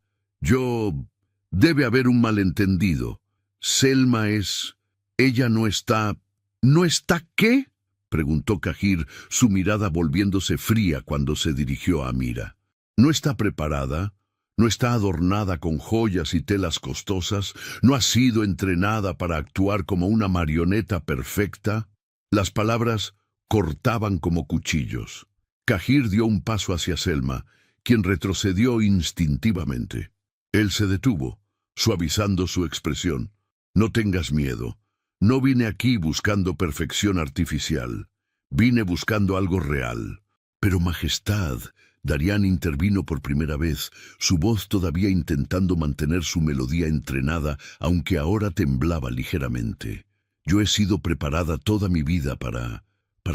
Debe haber un malentendido. Selma es... Ella no está... ¿No está qué? Preguntó Cahir, su mirada volviéndose fría cuando se dirigió a Amira. ¿No está preparada? ¿No está adornada con joyas y telas costosas? ¿No ha sido entrenada para actuar como una marioneta perfecta? Las palabras cortaban como cuchillos. Cahir dio un paso hacia Selma, quien retrocedió instintivamente. Él se detuvo, suavizando su expresión. No tengas miedo. No vine aquí buscando perfección artificial. Vine buscando algo real. Pero Majestad... Darian intervino por primera vez, su voz todavía intentando mantener su melodía entrenada, aunque ahora temblaba ligeramente. Yo he sido preparada toda mi vida para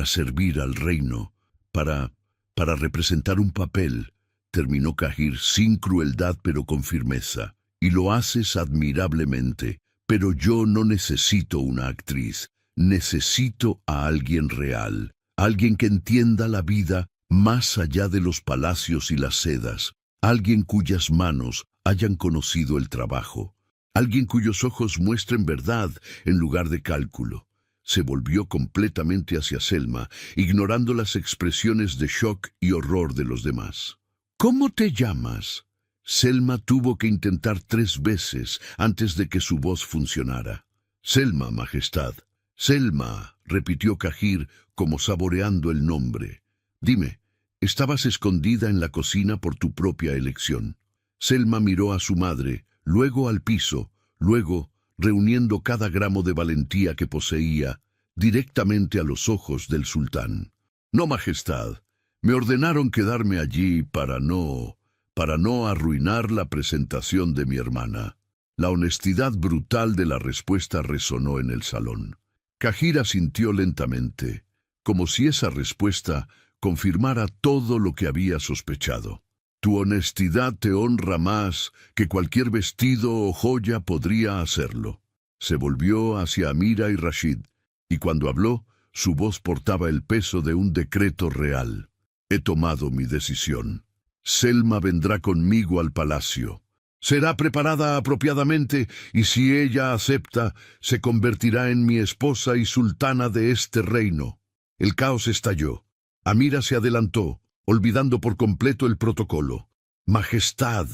servir al reino, para representar un papel, terminó Cahir sin crueldad pero con firmeza. Y lo haces admirablemente, pero yo no necesito una actriz, necesito a alguien real, alguien que entienda la vida más allá de los palacios y las sedas, alguien cuyas manos hayan conocido el trabajo, alguien cuyos ojos muestren verdad en lugar de cálculo. Se volvió completamente hacia Selma, ignorando las expresiones de shock y horror de los demás. ¿Cómo te llamas? Selma tuvo que intentar 3 veces antes de que su voz funcionara. «Selma, Majestad». «Selma», repitió Cahir, como saboreando el nombre. «Dime, estabas escondida en la cocina por tu propia elección». Selma miró a su madre, luego al piso, luego, reuniendo cada gramo de valentía que poseía, directamente a los ojos del sultán. «No, Majestad. Me ordenaron quedarme allí para no arruinar la presentación de mi hermana». La honestidad brutal de la respuesta resonó en el salón. Cahir asintió lentamente, como si esa respuesta confirmara todo lo que había sospechado. «Tu honestidad te honra más que cualquier vestido o joya podría hacerlo». Se volvió hacia Amira y Rashid, y cuando habló, su voz portaba el peso de un decreto real. «He tomado mi decisión. Selma vendrá conmigo al palacio. Será preparada apropiadamente, y si ella acepta, se convertirá en mi esposa y sultana de este reino». El caos estalló. Amira se adelantó, olvidando por completo el protocolo. «Majestad,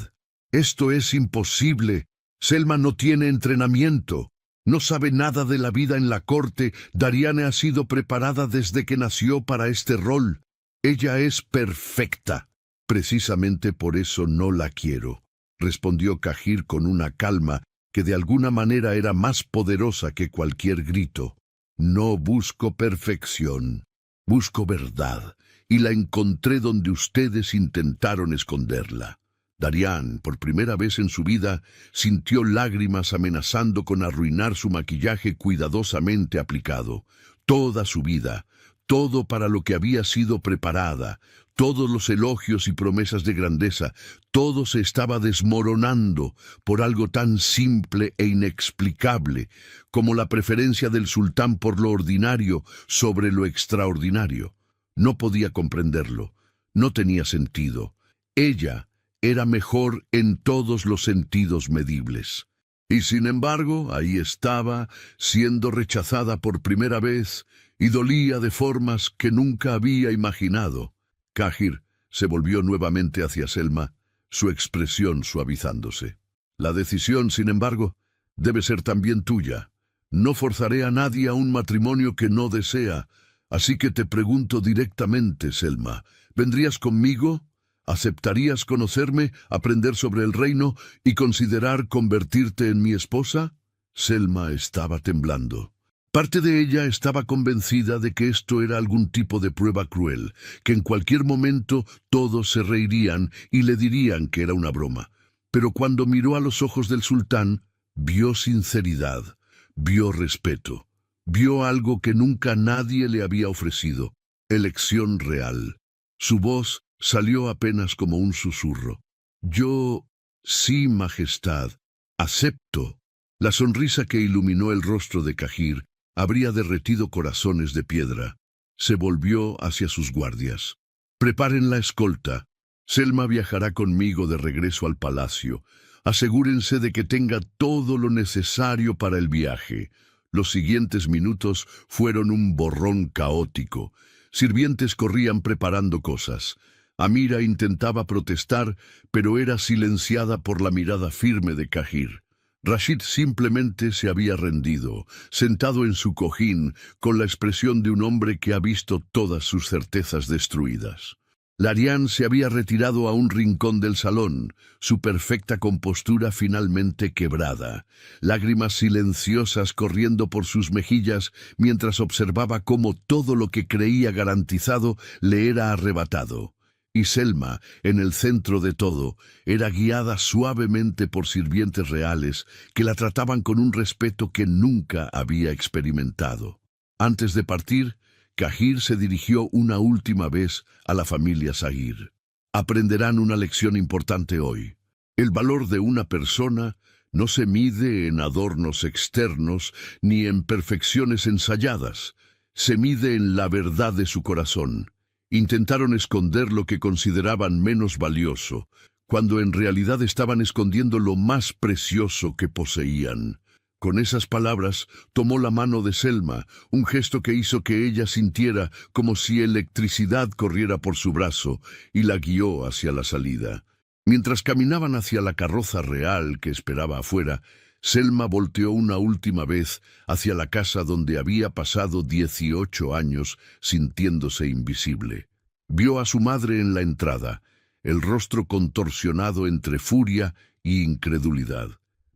esto es imposible. Selma no tiene entrenamiento. No sabe nada de la vida en la corte. Dariane ha sido preparada desde que nació para este rol. Ella es perfecta. Precisamente por eso no la quiero», respondió Cahir con una calma que de alguna manera era más poderosa que cualquier grito. «No busco perfección, busco verdad, y la encontré donde ustedes intentaron esconderla». Dariane, por primera vez en su vida, sintió lágrimas amenazando con arruinar su maquillaje cuidadosamente aplicado. Toda su vida, todo para lo que había sido preparada, todos los elogios y promesas de grandeza, todo se estaba desmoronando por algo tan simple e inexplicable como la preferencia del sultán por lo ordinario sobre lo extraordinario. No podía comprenderlo, no tenía sentido. Ella era mejor en todos los sentidos medibles. Y sin embargo, ahí estaba, siendo rechazada por primera vez, y dolía de formas que nunca había imaginado. Cahir se volvió nuevamente hacia Selma, su expresión suavizándose. «La decisión, sin embargo, debe ser también tuya. No forzaré a nadie a un matrimonio que no desea, así que te pregunto directamente, Selma, ¿vendrías conmigo? ¿Aceptarías conocerme, aprender sobre el reino y considerar convertirte en mi esposa?» Selma estaba temblando. Parte de ella estaba convencida de que esto era algún tipo de prueba cruel, que en cualquier momento todos se reirían y le dirían que era una broma. Pero cuando miró a los ojos del sultán, vio sinceridad, vio respeto, vio algo que nunca nadie le había ofrecido: elección real. Su voz salió apenas como un susurro. «Yo, sí, Majestad, acepto». La sonrisa que iluminó el rostro de Cahir habría derretido corazones de piedra. Se volvió hacia sus guardias. «Preparen la escolta. Selma viajará conmigo de regreso al palacio. Asegúrense de que tenga todo lo necesario para el viaje». Los siguientes minutos fueron un borrón caótico. Sirvientes corrían preparando cosas. Amira intentaba protestar, pero era silenciada por la mirada firme de Cahir. Rashid simplemente se había rendido, sentado en su cojín, con la expresión de un hombre que ha visto todas sus certezas destruidas. Dariane se había retirado a un rincón del salón, su perfecta compostura finalmente quebrada, lágrimas silenciosas corriendo por sus mejillas mientras observaba cómo todo lo que creía garantizado le era arrebatado. Y Selma, en el centro de todo, era guiada suavemente por sirvientes reales que la trataban con un respeto que nunca había experimentado. Antes de partir, Cahir se dirigió una última vez a la familia Zahir. «Aprenderán una lección importante hoy. El valor de una persona no se mide en adornos externos ni en perfecciones ensayadas. Se mide en la verdad de su corazón». Intentaron esconder lo que consideraban menos valioso, cuando en realidad estaban escondiendo lo más precioso que poseían. Con esas palabras, tomó la mano de Selma, un gesto que hizo que ella sintiera como si electricidad corriera por su brazo, y la guió hacia la salida. Mientras caminaban hacia la carroza real que esperaba afuera, Selma volteó una última vez hacia la casa donde había pasado 18 años sintiéndose invisible. Vio a su madre en la entrada, el rostro contorsionado entre furia y incredulidad.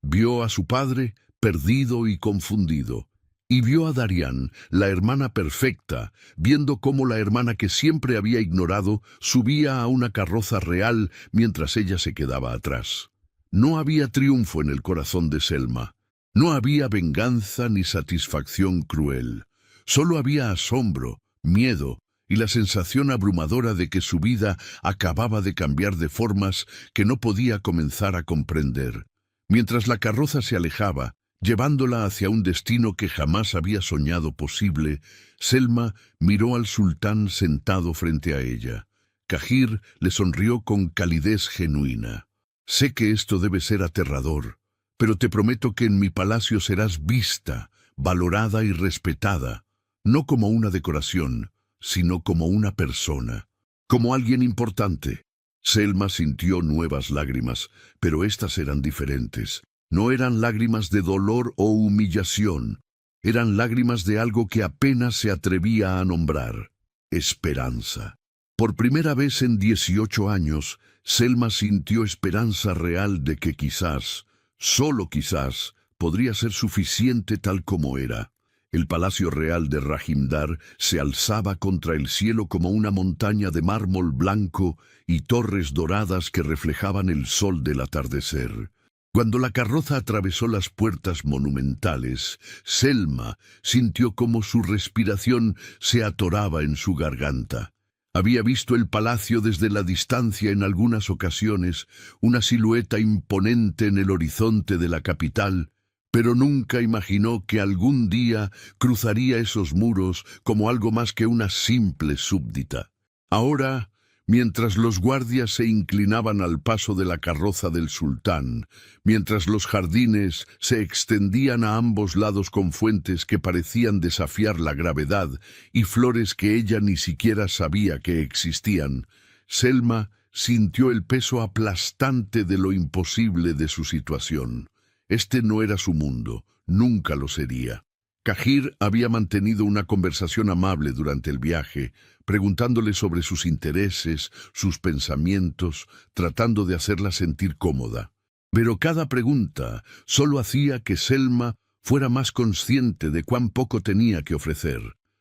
Vio a su padre perdido y confundido. Y vio a Darian, la hermana perfecta, viendo cómo la hermana que siempre había ignorado subía a una carroza real mientras ella se quedaba atrás. No había triunfo en el corazón de Selma. No había venganza ni satisfacción cruel. Solo había asombro, miedo y la sensación abrumadora de que su vida acababa de cambiar de formas que no podía comenzar a comprender. Mientras la carroza se alejaba, llevándola hacia un destino que jamás había soñado posible, Selma miró al sultán sentado frente a ella. Cahir le sonrió con calidez genuina. «Sé que esto debe ser aterrador, pero te prometo que en mi palacio serás vista, valorada y respetada, no como una decoración, sino como una persona, como alguien importante». Selma sintió nuevas lágrimas, pero estas eran diferentes. No eran lágrimas de dolor o humillación, eran lágrimas de algo que apenas se atrevía a nombrar: esperanza. Por primera vez en 18 años, Selma sintió esperanza real de que quizás, solo quizás, podría ser suficiente tal como era. El palacio real de Rahimdar se alzaba contra el cielo como una montaña de mármol blanco y torres doradas que reflejaban el sol del atardecer. Cuando la carroza atravesó las puertas monumentales, Selma sintió como su respiración se atoraba en su garganta. Había visto el palacio desde la distancia en algunas ocasiones, una silueta imponente en el horizonte de la capital, pero nunca imaginó que algún día cruzaría esos muros como algo más que una simple súbdita. Ahora, mientras los guardias se inclinaban al paso de la carroza del sultán, mientras los jardines se extendían a ambos lados con fuentes que parecían desafiar la gravedad y flores que ella ni siquiera sabía que existían, Selma sintió el peso aplastante de lo imposible de su situación. Este no era su mundo, nunca lo sería. Cahir había mantenido una conversación amable durante el viaje, preguntándole sobre sus intereses, sus pensamientos, tratando de hacerla sentir cómoda. Pero cada pregunta solo hacía que Selma fuera más consciente de cuán poco tenía que ofrecer.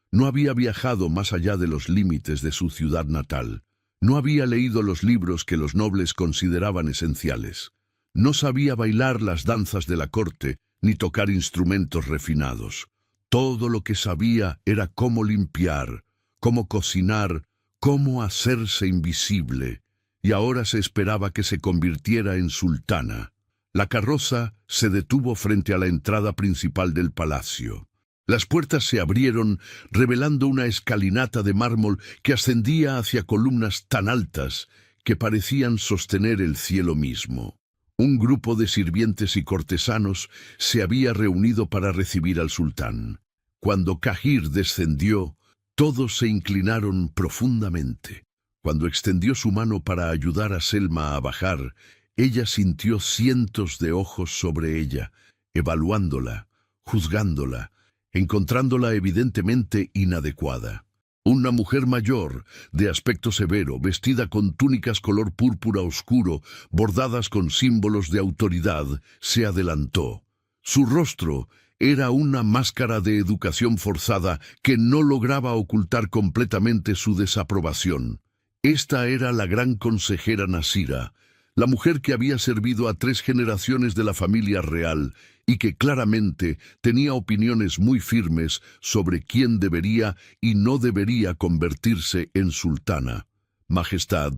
No había viajado más allá de los límites de su ciudad natal. No había leído los libros que los nobles consideraban esenciales. No sabía bailar las danzas de la corte, ni tocar instrumentos refinados. Todo lo que sabía era cómo limpiar, cómo cocinar, cómo hacerse invisible, y ahora se esperaba que se convirtiera en sultana. La carroza se detuvo frente a la entrada principal del palacio. Las puertas se abrieron, revelando una escalinata de mármol que ascendía hacia columnas tan altas que parecían sostener el cielo mismo. Un grupo de sirvientes y cortesanos se había reunido para recibir al sultán. Cuando Cahir descendió, todos se inclinaron profundamente. Cuando extendió su mano para ayudar a Selma a bajar, ella sintió cientos de ojos sobre ella, evaluándola, juzgándola, encontrándola evidentemente inadecuada. Una mujer mayor, de aspecto severo, vestida con túnicas color púrpura oscuro, bordadas con símbolos de autoridad, se adelantó. Su rostro era una máscara de educación forzada que no lograba ocultar completamente su desaprobación. Esta era la gran consejera Nasira, la mujer que había servido a 3 generaciones de la familia real y que claramente tenía opiniones muy firmes sobre quién debería y no debería convertirse en sultana. «Majestad»,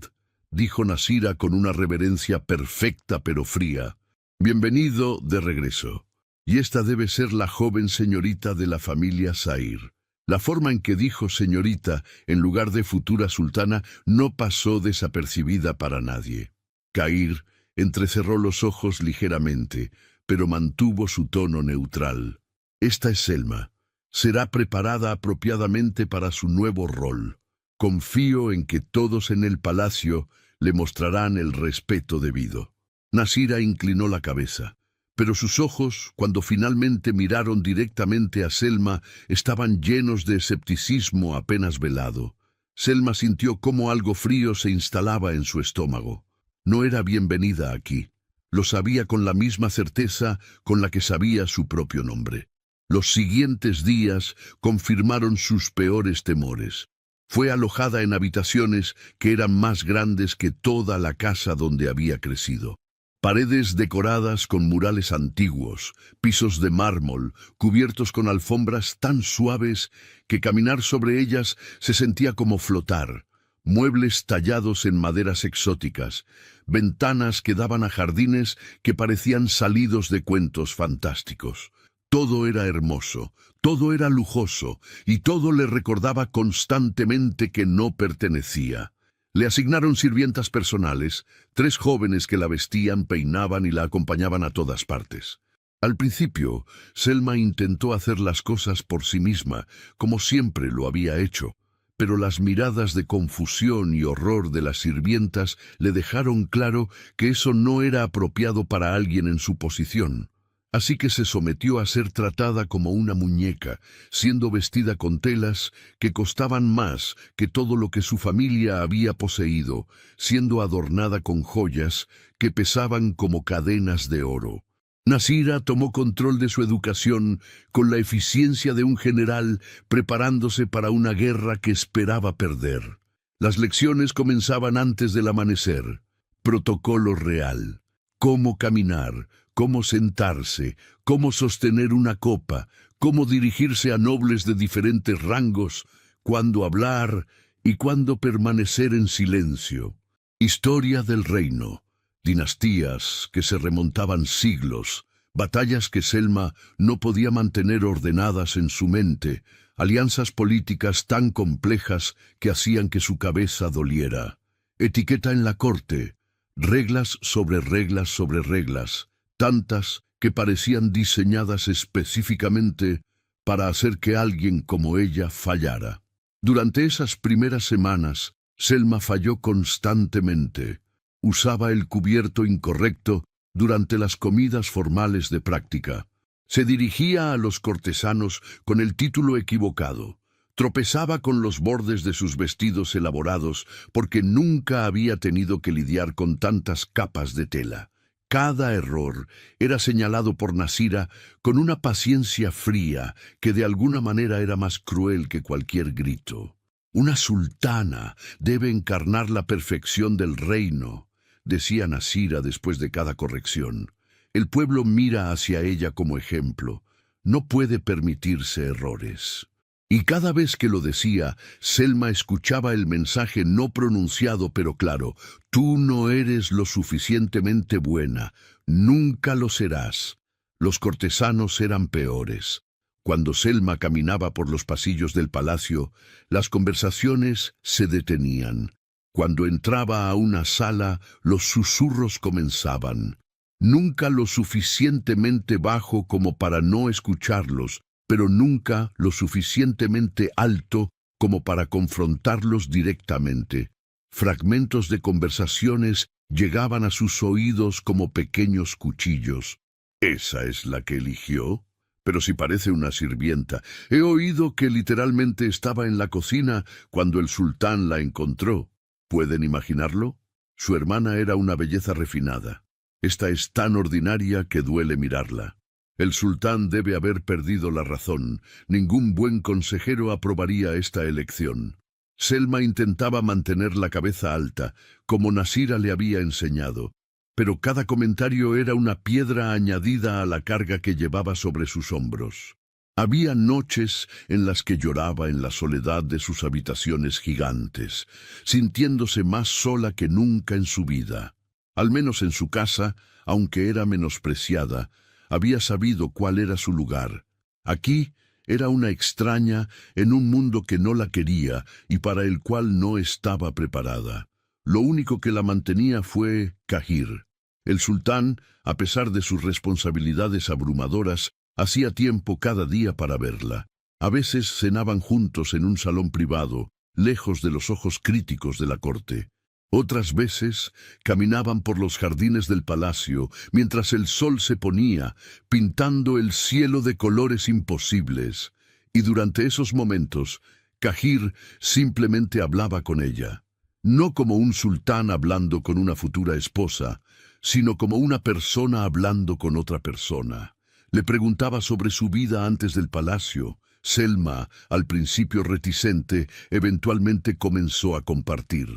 dijo Nasira con una reverencia perfecta pero fría, «bienvenido de regreso. Y esta debe ser la joven señorita de la familia Zair». La forma en que dijo señorita en lugar de futura sultana no pasó desapercibida para nadie. Cahir entrecerró los ojos ligeramente, pero mantuvo su tono neutral. «Esta es Selma. Será preparada apropiadamente para su nuevo rol. Confío en que todos en el palacio le mostrarán el respeto debido. Nasira inclinó la cabeza, pero sus ojos, cuando finalmente miraron directamente a Selma, estaban llenos de escepticismo apenas velado. Selma sintió cómo algo frío se instalaba en su estómago. No era bienvenida aquí. Lo sabía con la misma certeza con la que sabía su propio nombre. Los siguientes días confirmaron sus peores temores. Fue alojada en habitaciones que eran más grandes que toda la casa donde había crecido. Paredes decoradas con murales antiguos, pisos de mármol, cubiertos con alfombras tan suaves que caminar sobre ellas se sentía como flotar, muebles tallados en maderas exóticas, ventanas que daban a jardines que parecían salidos de cuentos fantásticos. Todo era hermoso, todo era lujoso, y todo le recordaba constantemente que no pertenecía. Le asignaron sirvientas personales, 3 jóvenes que la vestían, peinaban y la acompañaban a todas partes. Al principio, Selma intentó hacer las cosas por sí misma, como siempre lo había hecho, pero las miradas de confusión y horror de las sirvientas le dejaron claro que eso no era apropiado para alguien en su posición. Así que se sometió a ser tratada como una muñeca, siendo vestida con telas que costaban más que todo lo que su familia había poseído, siendo adornada con joyas que pesaban como cadenas de oro. Nasira tomó control de su educación con la eficiencia de un general preparándose para una guerra que esperaba perder. Las lecciones comenzaban antes del amanecer. Protocolo real. Cómo caminar, cómo sentarse, cómo sostener una copa, cómo dirigirse a nobles de diferentes rangos, cuándo hablar y cuándo permanecer en silencio. Historia del reino, dinastías que se remontaban siglos, batallas que Selma no podía mantener ordenadas en su mente, alianzas políticas tan complejas que hacían que su cabeza doliera. Etiqueta en la corte, reglas sobre reglas sobre reglas, tantas que parecían diseñadas específicamente para hacer que alguien como ella fallara. Durante esas primeras semanas, Selma falló constantemente. Usaba el cubierto incorrecto durante las comidas formales de práctica. Se dirigía a los cortesanos con el título equivocado. Tropezaba con los bordes de sus vestidos elaborados porque nunca había tenido que lidiar con tantas capas de tela. Cada error era señalado por Nasira con una paciencia fría que de alguna manera era más cruel que cualquier grito. Una sultana debe encarnar la perfección del reino, decía Nasira después de cada corrección. El pueblo mira hacia ella como ejemplo. No puede permitirse errores. Y cada vez que lo decía, Selma escuchaba el mensaje no pronunciado pero claro: tú no eres lo suficientemente buena, nunca lo serás. Los cortesanos eran peores. Cuando Selma caminaba por los pasillos del palacio, las conversaciones se detenían. Cuando entraba a una sala, los susurros comenzaban. Nunca lo suficientemente bajo como para no escucharlos, pero nunca lo suficientemente alto como para confrontarlos directamente. Fragmentos de conversaciones llegaban a sus oídos como pequeños cuchillos. ¿Esa es la que eligió? Pero si parece una sirvienta. He oído que literalmente estaba en la cocina cuando el sultán la encontró. ¿Pueden imaginarlo? Su hermana era una belleza refinada. Esta es tan ordinaria que duele mirarla. El sultán debe haber perdido la razón. Ningún buen consejero aprobaría esta elección. Selma intentaba mantener la cabeza alta, como Nasira le había enseñado, pero cada comentario era una piedra añadida a la carga que llevaba sobre sus hombros. Había noches en las que lloraba en la soledad de sus habitaciones gigantes, sintiéndose más sola que nunca en su vida. Al menos en su casa, aunque era menospreciada, había sabido cuál era su lugar. Aquí era una extraña en un mundo que no la quería y para el cual no estaba preparada. Lo único que la mantenía fue Cahir. El sultán, a pesar de sus responsabilidades abrumadoras, hacía tiempo cada día para verla. A veces cenaban juntos en un salón privado, lejos de los ojos críticos de la corte. Otras veces caminaban por los jardines del palacio mientras el sol se ponía, pintando el cielo de colores imposibles, y durante esos momentos, Cahir simplemente hablaba con ella, no como un sultán hablando con una futura esposa, sino como una persona hablando con otra persona. Le preguntaba sobre su vida antes del palacio. Selma, al principio reticente, eventualmente comenzó a compartir.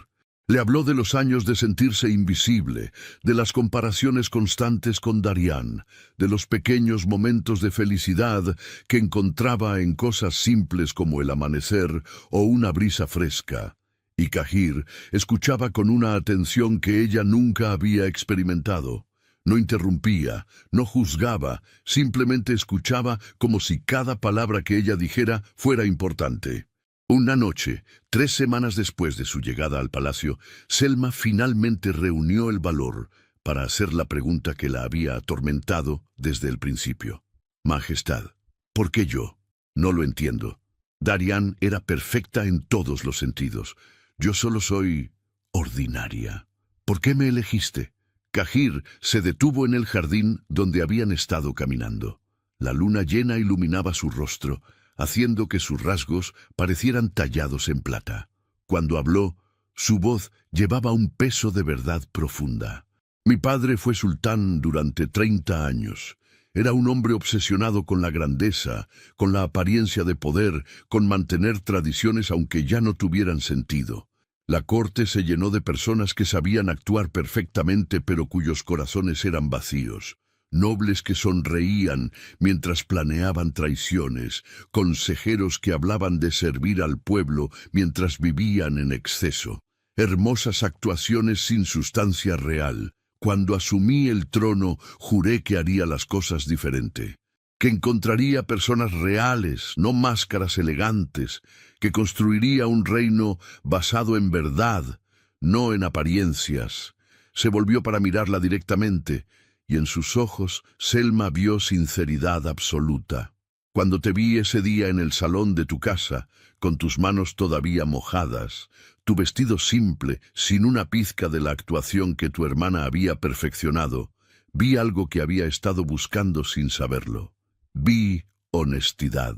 Le habló de los años de sentirse invisible, de las comparaciones constantes con Darian, de los pequeños momentos de felicidad que encontraba en cosas simples como el amanecer o una brisa fresca. Y Cahir escuchaba con una atención que ella nunca había experimentado. No interrumpía, no juzgaba, simplemente escuchaba como si cada palabra que ella dijera fuera importante. Una noche, 3 semanas después de su llegada al palacio, Selma finalmente reunió el valor para hacer la pregunta que la había atormentado desde el principio. Majestad, ¿por qué yo? No lo entiendo. Darian era perfecta en todos los sentidos. Yo solo soy ordinaria. ¿Por qué me elegiste? Cahir se detuvo en el jardín donde habían estado caminando. La luna llena iluminaba su rostro, haciendo que sus rasgos parecieran tallados en plata. Cuando habló, su voz llevaba un peso de verdad profunda. Mi padre fue sultán durante 30 años. Era un hombre obsesionado con la grandeza, con la apariencia de poder, con mantener tradiciones aunque ya no tuvieran sentido. La corte se llenó de personas que sabían actuar perfectamente pero cuyos corazones eran vacíos. Nobles que sonreían mientras planeaban traiciones, consejeros que hablaban de servir al pueblo mientras vivían en exceso. Hermosas actuaciones sin sustancia real. Cuando asumí el trono, juré que haría las cosas diferente, que encontraría personas reales, no máscaras elegantes, que construiría un reino basado en verdad, no en apariencias. Se volvió para mirarla directamente, y en sus ojos Selma vio sinceridad absoluta. Cuando te vi ese día en el salón de tu casa, con tus manos todavía mojadas, tu vestido simple, sin una pizca de la actuación que tu hermana había perfeccionado, vi algo que había estado buscando sin saberlo. Vi honestidad.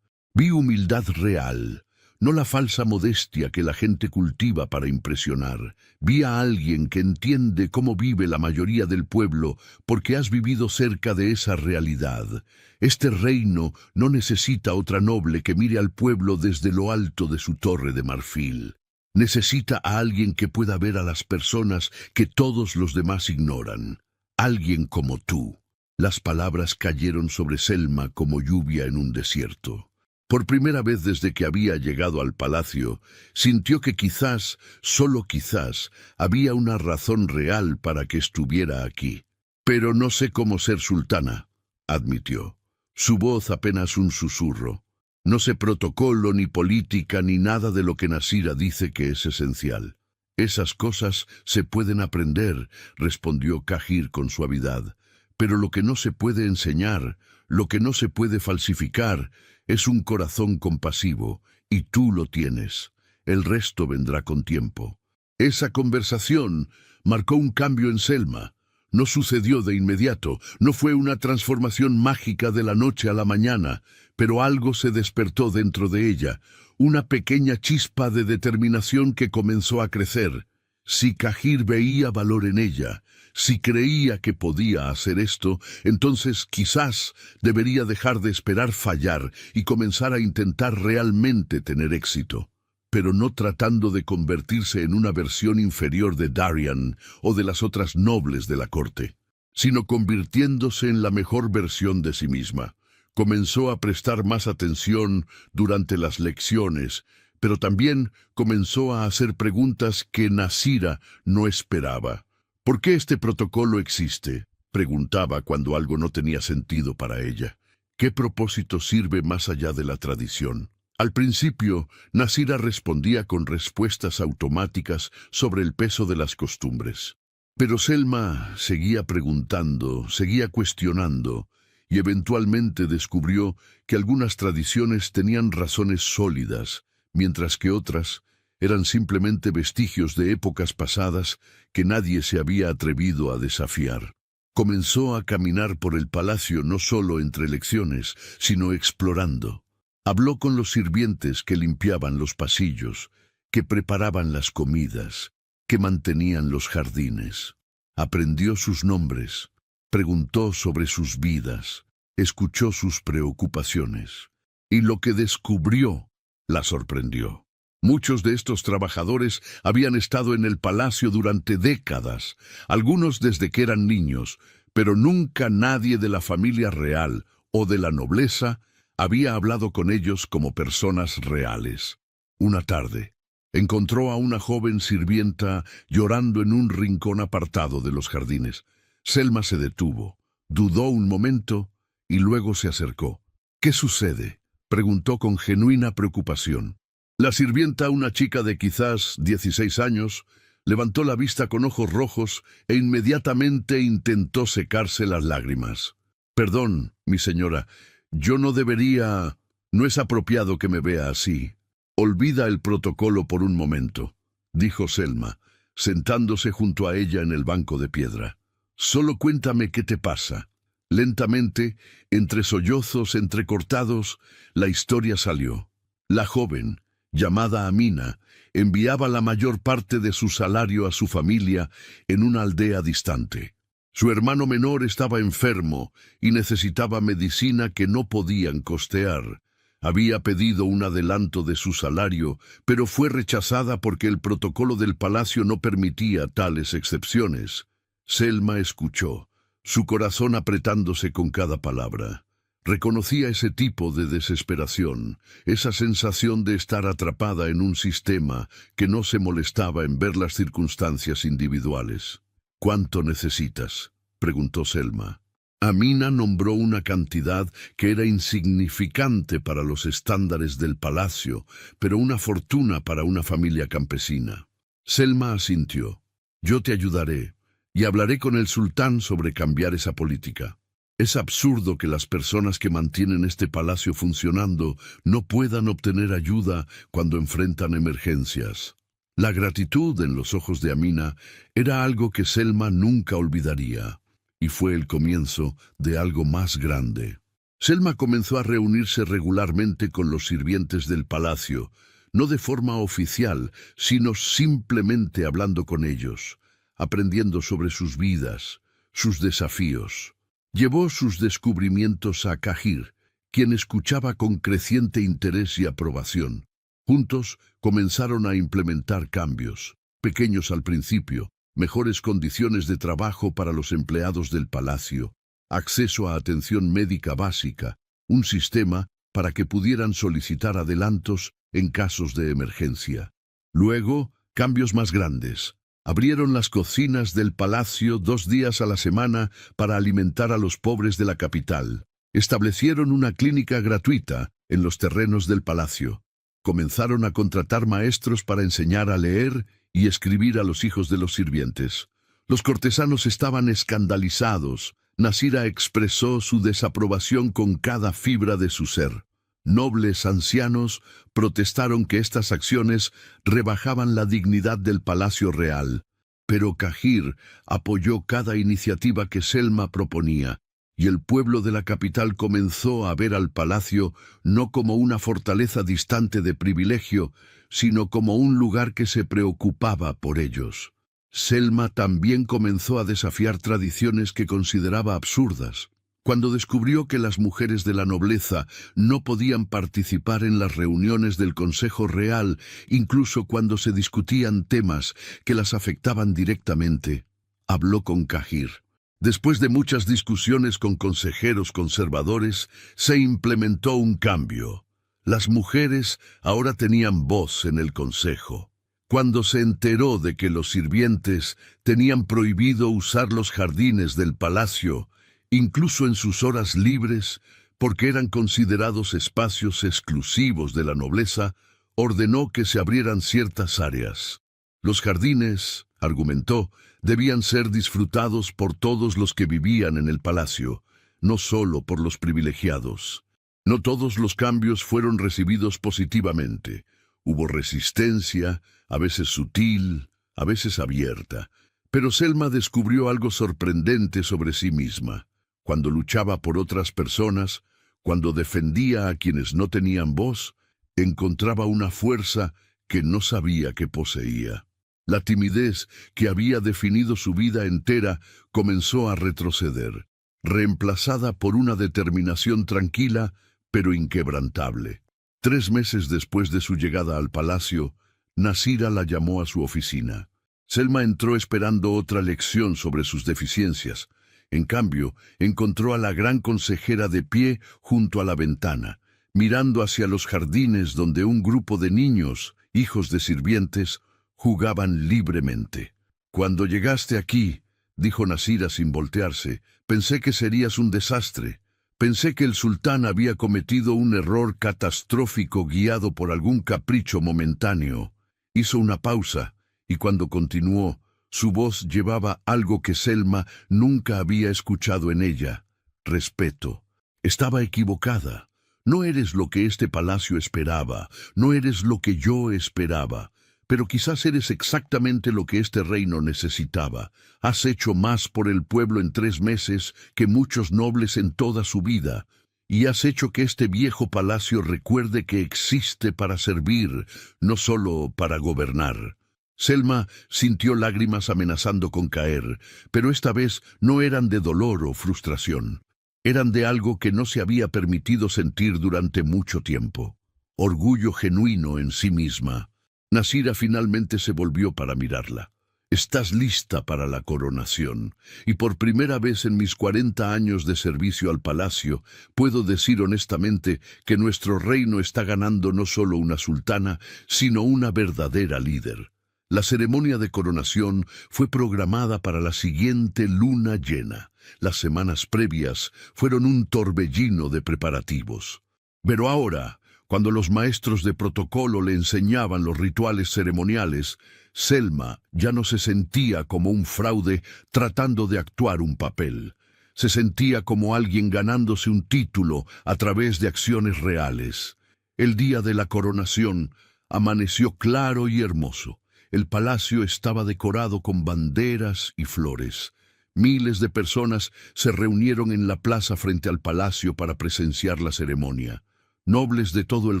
Vi humildad real, no la falsa modestia que la gente cultiva para impresionar. Vi a alguien que entiende cómo vive la mayoría del pueblo porque has vivido cerca de esa realidad. Este reino no necesita otra noble que mire al pueblo desde lo alto de su torre de marfil. Necesita a alguien que pueda ver a las personas que todos los demás ignoran. Alguien como tú. Las palabras cayeron sobre Selma como lluvia en un desierto. Por primera vez desde que había llegado al palacio, sintió que quizás, solo quizás, había una razón real para que estuviera aquí. Pero no sé cómo ser sultana, admitió. Su voz apenas un susurro. No sé protocolo, ni política, ni nada de lo que Nasira dice que es esencial. Esas cosas se pueden aprender, respondió Cahir con suavidad. Pero lo que no se puede enseñar, lo que no se puede falsificar, es un corazón compasivo, y tú lo tienes. El resto vendrá con tiempo. Esa conversación marcó un cambio en Selma. No sucedió de inmediato, no fue una transformación mágica de la noche a la mañana, pero algo se despertó dentro de ella, una pequeña chispa de determinación que comenzó a crecer. Si Cahir veía valor en ella, si creía que podía hacer esto, entonces quizás debería dejar de esperar fallar y comenzar a intentar realmente tener éxito, pero no tratando de convertirse en una versión inferior de Darian o de las otras nobles de la corte, sino convirtiéndose en la mejor versión de sí misma. Comenzó a prestar más atención durante las lecciones, pero también comenzó a hacer preguntas que Nasira no esperaba. ¿Por qué este protocolo existe?, preguntaba cuando algo no tenía sentido para ella. ¿Qué propósito sirve más allá de la tradición? Al principio, Nasira respondía con respuestas automáticas sobre el peso de las costumbres. Pero Selma seguía preguntando, seguía cuestionando, y eventualmente descubrió que algunas tradiciones tenían razones sólidas, mientras que otras eran simplemente vestigios de épocas pasadas que nadie se había atrevido a desafiar. Comenzó a caminar por el palacio no solo entre lecciones, sino explorando. Habló con los sirvientes que limpiaban los pasillos, que preparaban las comidas, que mantenían los jardines. Aprendió sus nombres, preguntó sobre sus vidas, escuchó sus preocupaciones. Y lo que descubrió la sorprendió. Muchos de estos trabajadores habían estado en el palacio durante décadas, algunos desde que eran niños, pero nunca nadie de la familia real o de la nobleza había hablado con ellos como personas reales. Una tarde, encontró a una joven sirvienta llorando en un rincón apartado de los jardines. Selma se detuvo, dudó un momento y luego se acercó. «¿Qué sucede?», preguntó con genuina preocupación. La sirvienta, una chica de quizás 16 años, levantó la vista con ojos rojos e inmediatamente intentó secarse las lágrimas. «Perdón, mi señora, yo no debería... No es apropiado que me vea así». «Olvida el protocolo por un momento», dijo Selma, sentándose junto a ella en el banco de piedra. «Solo cuéntame qué te pasa». Lentamente, entre sollozos entrecortados, la historia salió. La joven, llamada Amina, enviaba la mayor parte de su salario a su familia en una aldea distante. Su hermano menor estaba enfermo y necesitaba medicina que no podían costear. Había pedido un adelanto de su salario, pero fue rechazada porque el protocolo del palacio no permitía tales excepciones. Selma escuchó, su corazón apretándose con cada palabra. Reconocía ese tipo de desesperación, esa sensación de estar atrapada en un sistema que no se molestaba en ver las circunstancias individuales. «¿Cuánto necesitas?», preguntó Selma. Amina nombró una cantidad que era insignificante para los estándares del palacio, pero una fortuna para una familia campesina. Selma asintió. «Yo te ayudaré, y hablaré con el sultán sobre cambiar esa política. Es absurdo que las personas que mantienen este palacio funcionando no puedan obtener ayuda cuando enfrentan emergencias». La gratitud en los ojos de Amina era algo que Selma nunca olvidaría, y fue el comienzo de algo más grande. Selma comenzó a reunirse regularmente con los sirvientes del palacio, no de forma oficial, sino simplemente hablando con ellos, aprendiendo sobre sus vidas, sus desafíos. Llevó sus descubrimientos a Cahir, quien escuchaba con creciente interés y aprobación. Juntos comenzaron a implementar cambios, pequeños al principio, mejores condiciones de trabajo para los empleados del palacio, acceso a atención médica básica, un sistema para que pudieran solicitar adelantos en casos de emergencia. Luego, cambios más grandes. Abrieron las cocinas del palacio 2 días a la semana para alimentar a los pobres de la capital. Establecieron una clínica gratuita en los terrenos del palacio. Comenzaron a contratar maestros para enseñar a leer y escribir a los hijos de los sirvientes. Los cortesanos estaban escandalizados. Nasira expresó su desaprobación con cada fibra de su ser. Nobles ancianos protestaron que estas acciones rebajaban la dignidad del palacio real. Pero Cahir apoyó cada iniciativa que Selma proponía, y el pueblo de la capital comenzó a ver al palacio no como una fortaleza distante de privilegio, sino como un lugar que se preocupaba por ellos. Selma también comenzó a desafiar tradiciones que consideraba absurdas. Cuando descubrió que las mujeres de la nobleza no podían participar en las reuniones del Consejo Real, incluso cuando se discutían temas que las afectaban directamente, habló con Cahir. Después de muchas discusiones con consejeros conservadores, se implementó un cambio. Las mujeres ahora tenían voz en el consejo. Cuando se enteró de que los sirvientes tenían prohibido usar los jardines del palacio, incluso en sus horas libres, porque eran considerados espacios exclusivos de la nobleza, ordenó que se abrieran ciertas áreas. Los jardines, argumentó, debían ser disfrutados por todos los que vivían en el palacio, no solo por los privilegiados. No todos los cambios fueron recibidos positivamente. Hubo resistencia, a veces sutil, a veces abierta, pero Selma descubrió algo sorprendente sobre sí misma. Cuando luchaba por otras personas, cuando defendía a quienes no tenían voz, encontraba una fuerza que no sabía que poseía. La timidez que había definido su vida entera comenzó a retroceder, reemplazada por una determinación tranquila pero inquebrantable. 3 meses después de su llegada al palacio, Nasira la llamó a su oficina. Selma entró esperando otra lección sobre sus deficiencias. En cambio, encontró a la gran consejera de pie junto a la ventana, mirando hacia los jardines donde un grupo de niños, hijos de sirvientes, jugaban libremente. «Cuando llegaste aquí», dijo Nasira sin voltearse, «pensé que serías un desastre. Pensé que el sultán había cometido un error catastrófico guiado por algún capricho momentáneo». Hizo una pausa, y cuando continuó, su voz llevaba algo que Selma nunca había escuchado en ella: respeto. «Estaba equivocada. No eres lo que este palacio esperaba, no eres lo que yo esperaba, pero quizás eres exactamente lo que este reino necesitaba. Has hecho más por el pueblo en 3 meses que muchos nobles en toda su vida, y has hecho que este viejo palacio recuerde que existe para servir, no solo para gobernar». Selma sintió lágrimas amenazando con caer, pero esta vez no eran de dolor o frustración. Eran de algo que no se había permitido sentir durante mucho tiempo: orgullo genuino en sí misma. Nasira finalmente se volvió para mirarla. «Estás lista para la coronación, y por primera vez en mis 40 años de servicio al palacio, puedo decir honestamente que nuestro reino está ganando no solo una sultana, sino una verdadera líder». La ceremonia de coronación fue programada para la siguiente luna llena. Las semanas previas fueron un torbellino de preparativos. Pero ahora, cuando los maestros de protocolo le enseñaban los rituales ceremoniales, Selma ya no se sentía como un fraude tratando de actuar un papel. Se sentía como alguien ganándose un título a través de acciones reales. El día de la coronación amaneció claro y hermoso. El palacio estaba decorado con banderas y flores. Miles de personas se reunieron en la plaza frente al palacio para presenciar la ceremonia. Nobles de todo el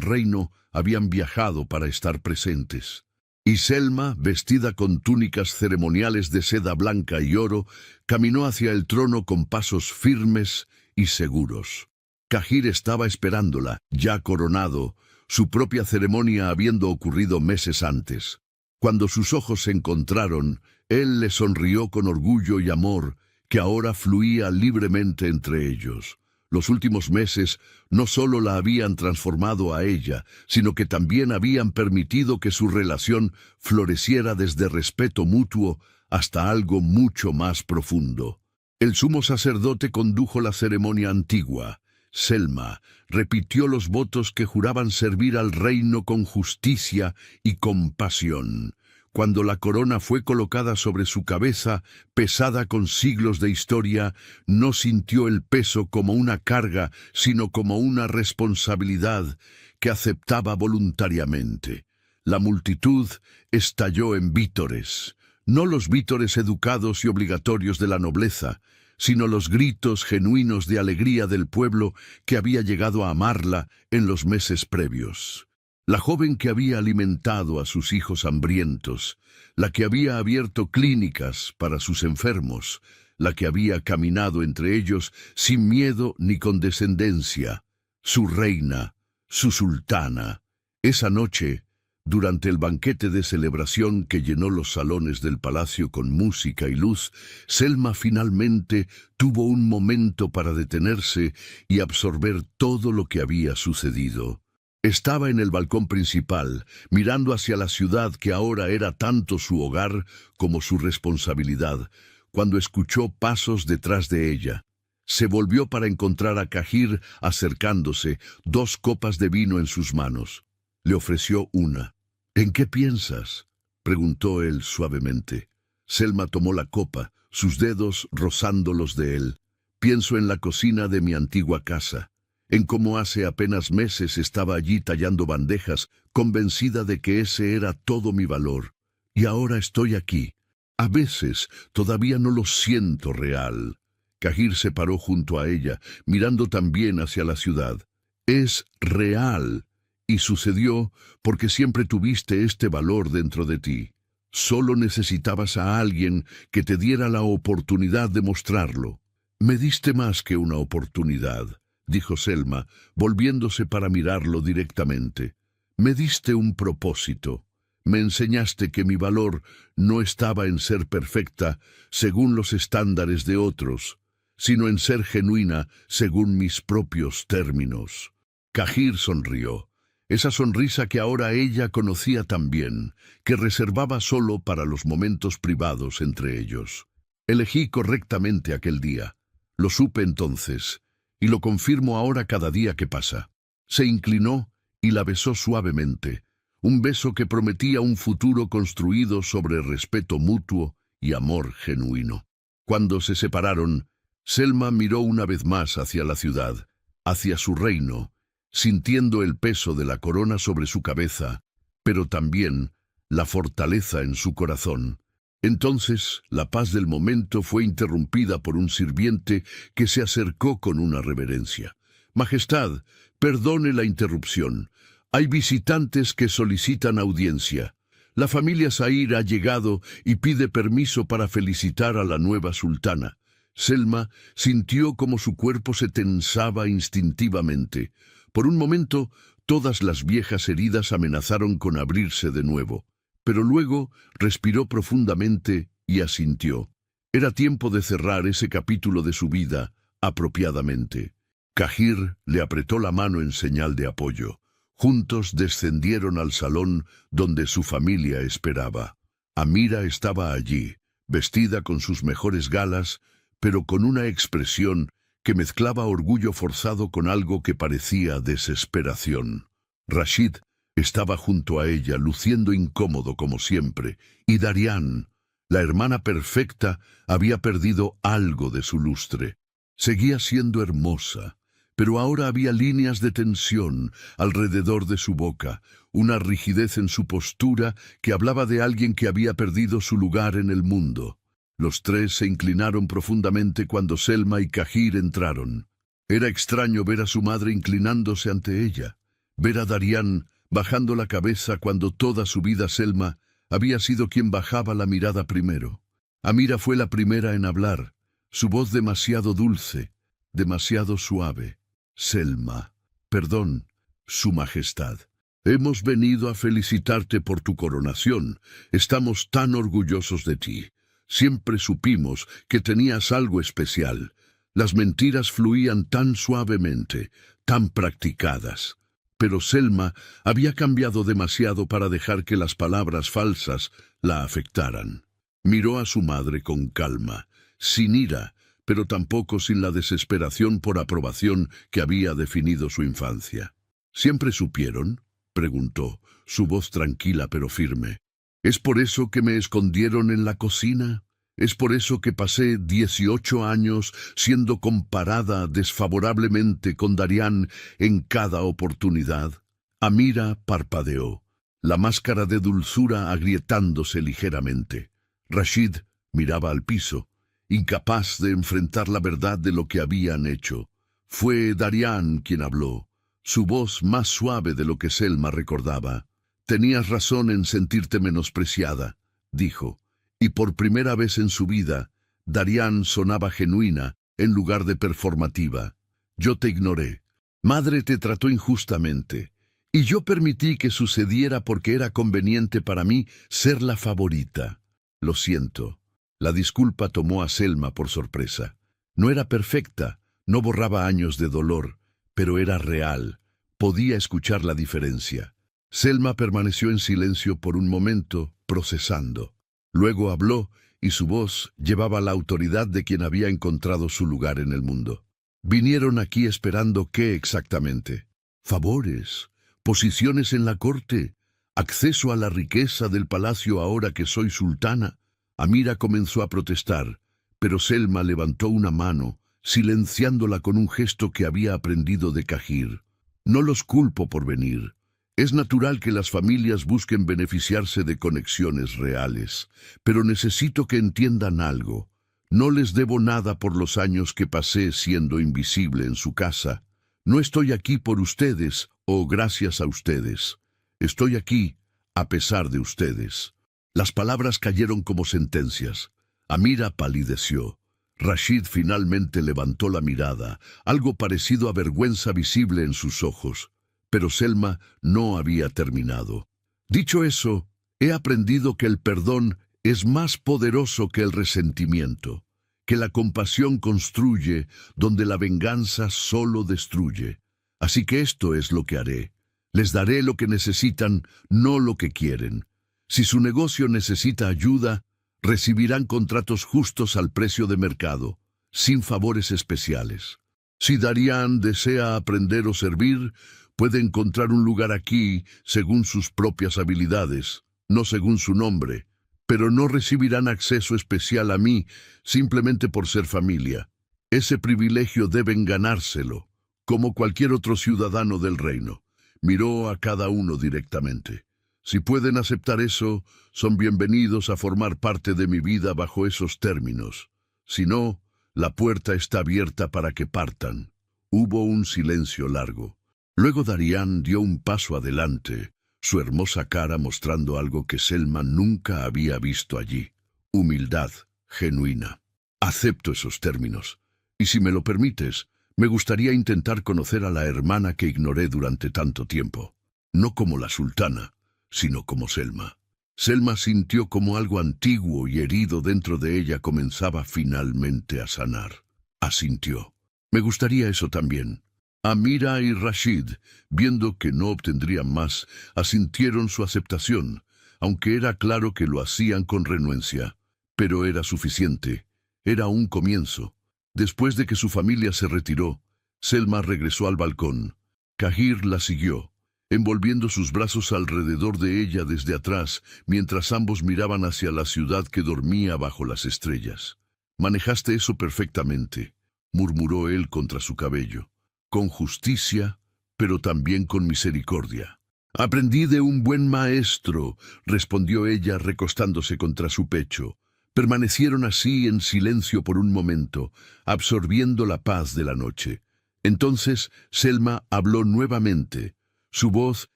reino habían viajado para estar presentes. Y Selma, vestida con túnicas ceremoniales de seda blanca y oro, caminó hacia el trono con pasos firmes y seguros. Cahir estaba esperándola, ya coronado, su propia ceremonia habiendo ocurrido meses antes. Cuando sus ojos se encontraron, él le sonrió con orgullo y amor que ahora fluía libremente entre ellos. Los últimos meses no solo la habían transformado a ella, sino que también habían permitido que su relación floreciera desde respeto mutuo hasta algo mucho más profundo. El sumo sacerdote condujo la ceremonia antigua. Selma repitió los votos que juraban servir al reino con justicia y compasión. Cuando la corona fue colocada sobre su cabeza, pesada con siglos de historia, no sintió el peso como una carga, sino como una responsabilidad que aceptaba voluntariamente. La multitud estalló en vítores, no los vítores educados y obligatorios de la nobleza, sino los gritos genuinos de alegría del pueblo que había llegado a amarla en los meses previos. La joven que había alimentado a sus hijos hambrientos, la que había abierto clínicas para sus enfermos, la que había caminado entre ellos sin miedo ni condescendencia, su reina, su sultana. Esa noche, durante el banquete de celebración que llenó los salones del palacio con música y luz, Selma finalmente tuvo un momento para detenerse y absorber todo lo que había sucedido. Estaba en el balcón principal, mirando hacia la ciudad que ahora era tanto su hogar como su responsabilidad, cuando escuchó pasos detrás de ella. Se volvió para encontrar a Cahir acercándose, 2 copas de vino en sus manos. Le ofreció una. «¿En qué piensas?», preguntó él suavemente. Selma tomó la copa, sus dedos rozando los de él. «Pienso en la cocina de mi antigua casa, en cómo hace apenas meses estaba allí tallando bandejas, convencida de que ese era todo mi valor. Y ahora estoy aquí. A veces todavía no lo siento real. Cahir se paró junto a ella, mirando también hacia la ciudad. Es real. Y sucedió porque siempre tuviste este valor dentro de ti. Solo necesitabas a alguien que te diera la oportunidad de mostrarlo. Me diste más que una oportunidad, dijo Selma, volviéndose para mirarlo directamente. Me diste un propósito. Me enseñaste que mi valor no estaba en ser perfecta según los estándares de otros, sino en ser genuina según mis propios términos. Cahir sonrió. Esa sonrisa que ahora ella conocía tan bien, que reservaba solo para los momentos privados entre ellos. Elegí correctamente aquel día. Lo supe entonces, y lo confirmo ahora cada día que pasa. Se inclinó y la besó suavemente, un beso que prometía un futuro construido sobre respeto mutuo y amor genuino. Cuando se separaron, Selma miró una vez más hacia la ciudad, hacia su reino, sintiendo el peso de la corona sobre su cabeza, pero también la fortaleza en su corazón. Entonces, la paz del momento fue interrumpida por un sirviente que se acercó con una reverencia. «Majestad, perdone la interrupción. Hay visitantes que solicitan audiencia. La familia Zahir ha llegado y pide permiso para felicitar a la nueva sultana». Selma sintió como su cuerpo se tensaba instintivamente. Por un momento, todas las viejas heridas amenazaron con abrirse de nuevo, pero luego respiró profundamente y asintió. Era tiempo de cerrar ese capítulo de su vida apropiadamente. Cahir le apretó la mano en señal de apoyo. Juntos descendieron al salón donde su familia esperaba. Amira estaba allí, vestida con sus mejores galas, pero con una expresión que mezclaba orgullo forzado con algo que parecía desesperación. Rashid estaba junto a ella, luciendo incómodo como siempre, y Darian, la hermana perfecta, había perdido algo de su lustre. Seguía siendo hermosa, pero ahora había líneas de tensión alrededor de su boca, una rigidez en su postura que hablaba de alguien que había perdido su lugar en el mundo. Los tres se inclinaron profundamente cuando Selma y Cahir entraron. Era extraño ver a su madre inclinándose ante ella, ver a Darian bajando la cabeza cuando toda su vida Selma había sido quien bajaba la mirada primero. Amira fue la primera en hablar, su voz demasiado dulce, demasiado suave. «Selma, perdón, Su Majestad. Hemos venido a felicitarte por tu coronación. Estamos tan orgullosos de ti. Siempre supimos que tenías algo especial. Las mentiras fluían tan suavemente, tan practicadas. Pero Selma había cambiado demasiado para dejar que las palabras falsas la afectaran. Miró a su madre con calma, sin ira, pero tampoco sin la desesperación por aprobación que había definido su infancia. «¿Siempre supieron?», preguntó, su voz tranquila pero firme. «¿Es por eso que me escondieron en la cocina? ¿Es por eso que pasé 18 años siendo comparada desfavorablemente con Darian en cada oportunidad?» Amira parpadeó, la máscara de dulzura agrietándose ligeramente. Rashid miraba al piso, incapaz de enfrentar la verdad de lo que habían hecho. Fue Darian quien habló, su voz más suave de lo que Selma recordaba. «Tenías razón en sentirte menospreciada», dijo, y por primera vez en su vida, Darian sonaba genuina en lugar de performativa. «Yo te ignoré. Madre te trató injustamente, y yo permití que sucediera porque era conveniente para mí ser la favorita. Lo siento». La disculpa tomó a Selma por sorpresa. No era perfecta, no borraba años de dolor, pero era real. Podía escuchar la diferencia. Selma permaneció en silencio por un momento, procesando. Luego habló, y su voz llevaba la autoridad de quien había encontrado su lugar en el mundo. «Vinieron aquí esperando ¿qué exactamente? Favores, posiciones en la corte, acceso a la riqueza del palacio ahora que soy sultana». Amira comenzó a protestar, pero Selma levantó una mano, silenciándola con un gesto que había aprendido de Cahir. No los culpo por venir. Es natural que las familias busquen beneficiarse de conexiones reales, pero necesito que entiendan algo. No les debo nada por los años que pasé siendo invisible en su casa. No estoy aquí por ustedes o gracias a ustedes. Estoy aquí a pesar de ustedes. Las palabras cayeron como sentencias. Amira palideció. Rashid finalmente levantó la mirada, algo parecido a vergüenza visible en sus ojos. Pero Selma no había terminado. Dicho eso, he aprendido que el perdón es más poderoso que el resentimiento, que la compasión construye donde la venganza solo destruye. Así que esto es lo que haré. Les daré lo que necesitan, no lo que quieren. Si su negocio necesita ayuda, recibirán contratos justos al precio de mercado, sin favores especiales. Si Darian desea aprender o servir, puede encontrar un lugar aquí según sus propias habilidades, no según su nombre, pero no recibirán acceso especial a mí simplemente por ser familia. Ese privilegio deben ganárselo, como cualquier otro ciudadano del reino. Miró a cada uno directamente. Si pueden aceptar eso, son bienvenidos a formar parte de mi vida bajo esos términos. Si no, la puerta está abierta para que partan. Hubo un silencio largo. Luego Darian dio un paso adelante, su hermosa cara mostrando algo que Selma nunca había visto allí. Humildad genuina. Acepto esos términos. Y si me lo permites, me gustaría intentar conocer a la hermana que ignoré durante tanto tiempo. No como la sultana, sino como Selma. Selma sintió como algo antiguo y herido dentro de ella comenzaba finalmente a sanar. Asintió. Me gustaría eso también. Amira y Rashid, viendo que no obtendrían más, asintieron su aceptación, aunque era claro que lo hacían con renuencia. Pero era suficiente. Era un comienzo. Después de que su familia se retiró, Selma regresó al balcón. Cahir la siguió, envolviendo sus brazos alrededor de ella desde atrás, mientras ambos miraban hacia la ciudad que dormía bajo las estrellas. «Manejaste eso perfectamente», murmuró él contra su cabello. «Con justicia, pero también con misericordia». «Aprendí de un buen maestro», respondió ella recostándose contra su pecho. Permanecieron así en silencio por un momento, absorbiendo la paz de la noche. Entonces Selma habló nuevamente, su voz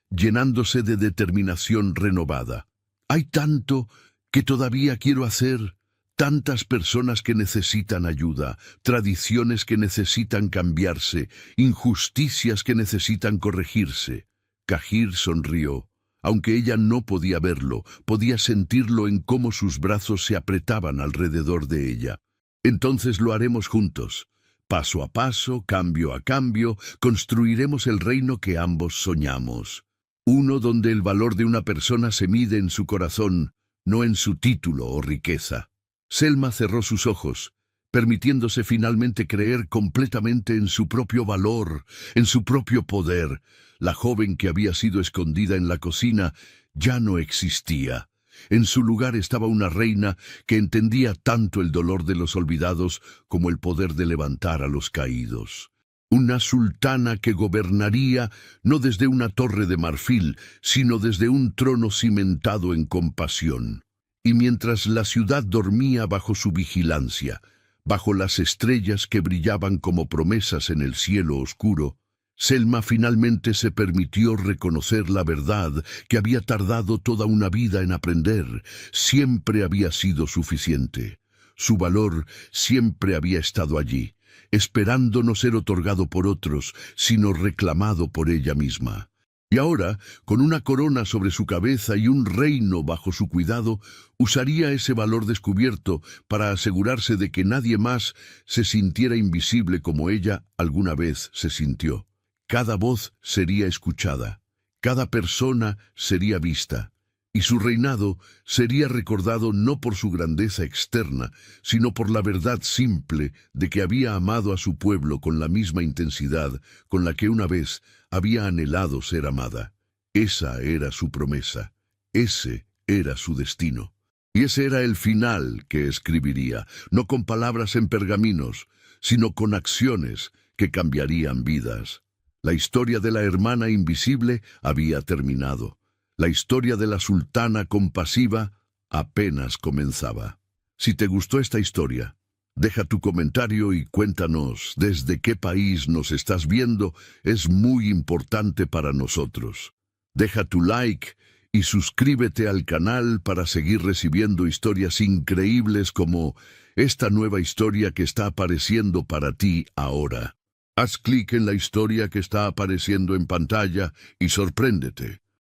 llenándose de determinación renovada. «Hay tanto que todavía quiero hacer, tantas personas que necesitan ayuda, tradiciones que necesitan cambiarse, injusticias que necesitan corregirse». Cahir sonrió. Aunque ella no podía verlo, podía sentirlo en cómo sus brazos se apretaban alrededor de ella. «Entonces lo haremos juntos. Paso a paso, cambio a cambio, construiremos el reino que ambos soñamos. Uno donde el valor de una persona se mide en su corazón, no en su título o riqueza». Selma cerró sus ojos, permitiéndose finalmente creer completamente en su propio valor, en su propio poder. La joven que había sido escondida en la cocina ya no existía. En su lugar estaba una reina que entendía tanto el dolor de los olvidados como el poder de levantar a los caídos. Una sultana que gobernaría no desde una torre de marfil, sino desde un trono cimentado en compasión. Y mientras la ciudad dormía bajo su vigilancia, bajo las estrellas que brillaban como promesas en el cielo oscuro, Selma finalmente se permitió reconocer la verdad que había tardado toda una vida en aprender. Siempre había sido suficiente. Su valor siempre había estado allí, esperando no ser otorgado por otros, sino reclamado por ella misma. Y ahora, con una corona sobre su cabeza y un reino bajo su cuidado, usaría ese valor descubierto para asegurarse de que nadie más se sintiera invisible como ella alguna vez se sintió. Cada voz sería escuchada, cada persona sería vista, y su reinado sería recordado no por su grandeza externa, sino por la verdad simple de que había amado a su pueblo con la misma intensidad con la que una vez había anhelado ser amada. Esa era su promesa, ese era su destino. Y ese era el final que escribiría, no con palabras en pergaminos, sino con acciones que cambiarían vidas. La historia de la hermana invisible había terminado. La historia de la sultana compasiva apenas comenzaba. Si te gustó esta historia, deja tu comentario y cuéntanos desde qué país nos estás viendo. Es muy importante para nosotros. Deja tu like y suscríbete al canal para seguir recibiendo historias increíbles como esta nueva historia que está apareciendo para ti ahora. Haz clic en la historia que está apareciendo en pantalla y sorpréndete.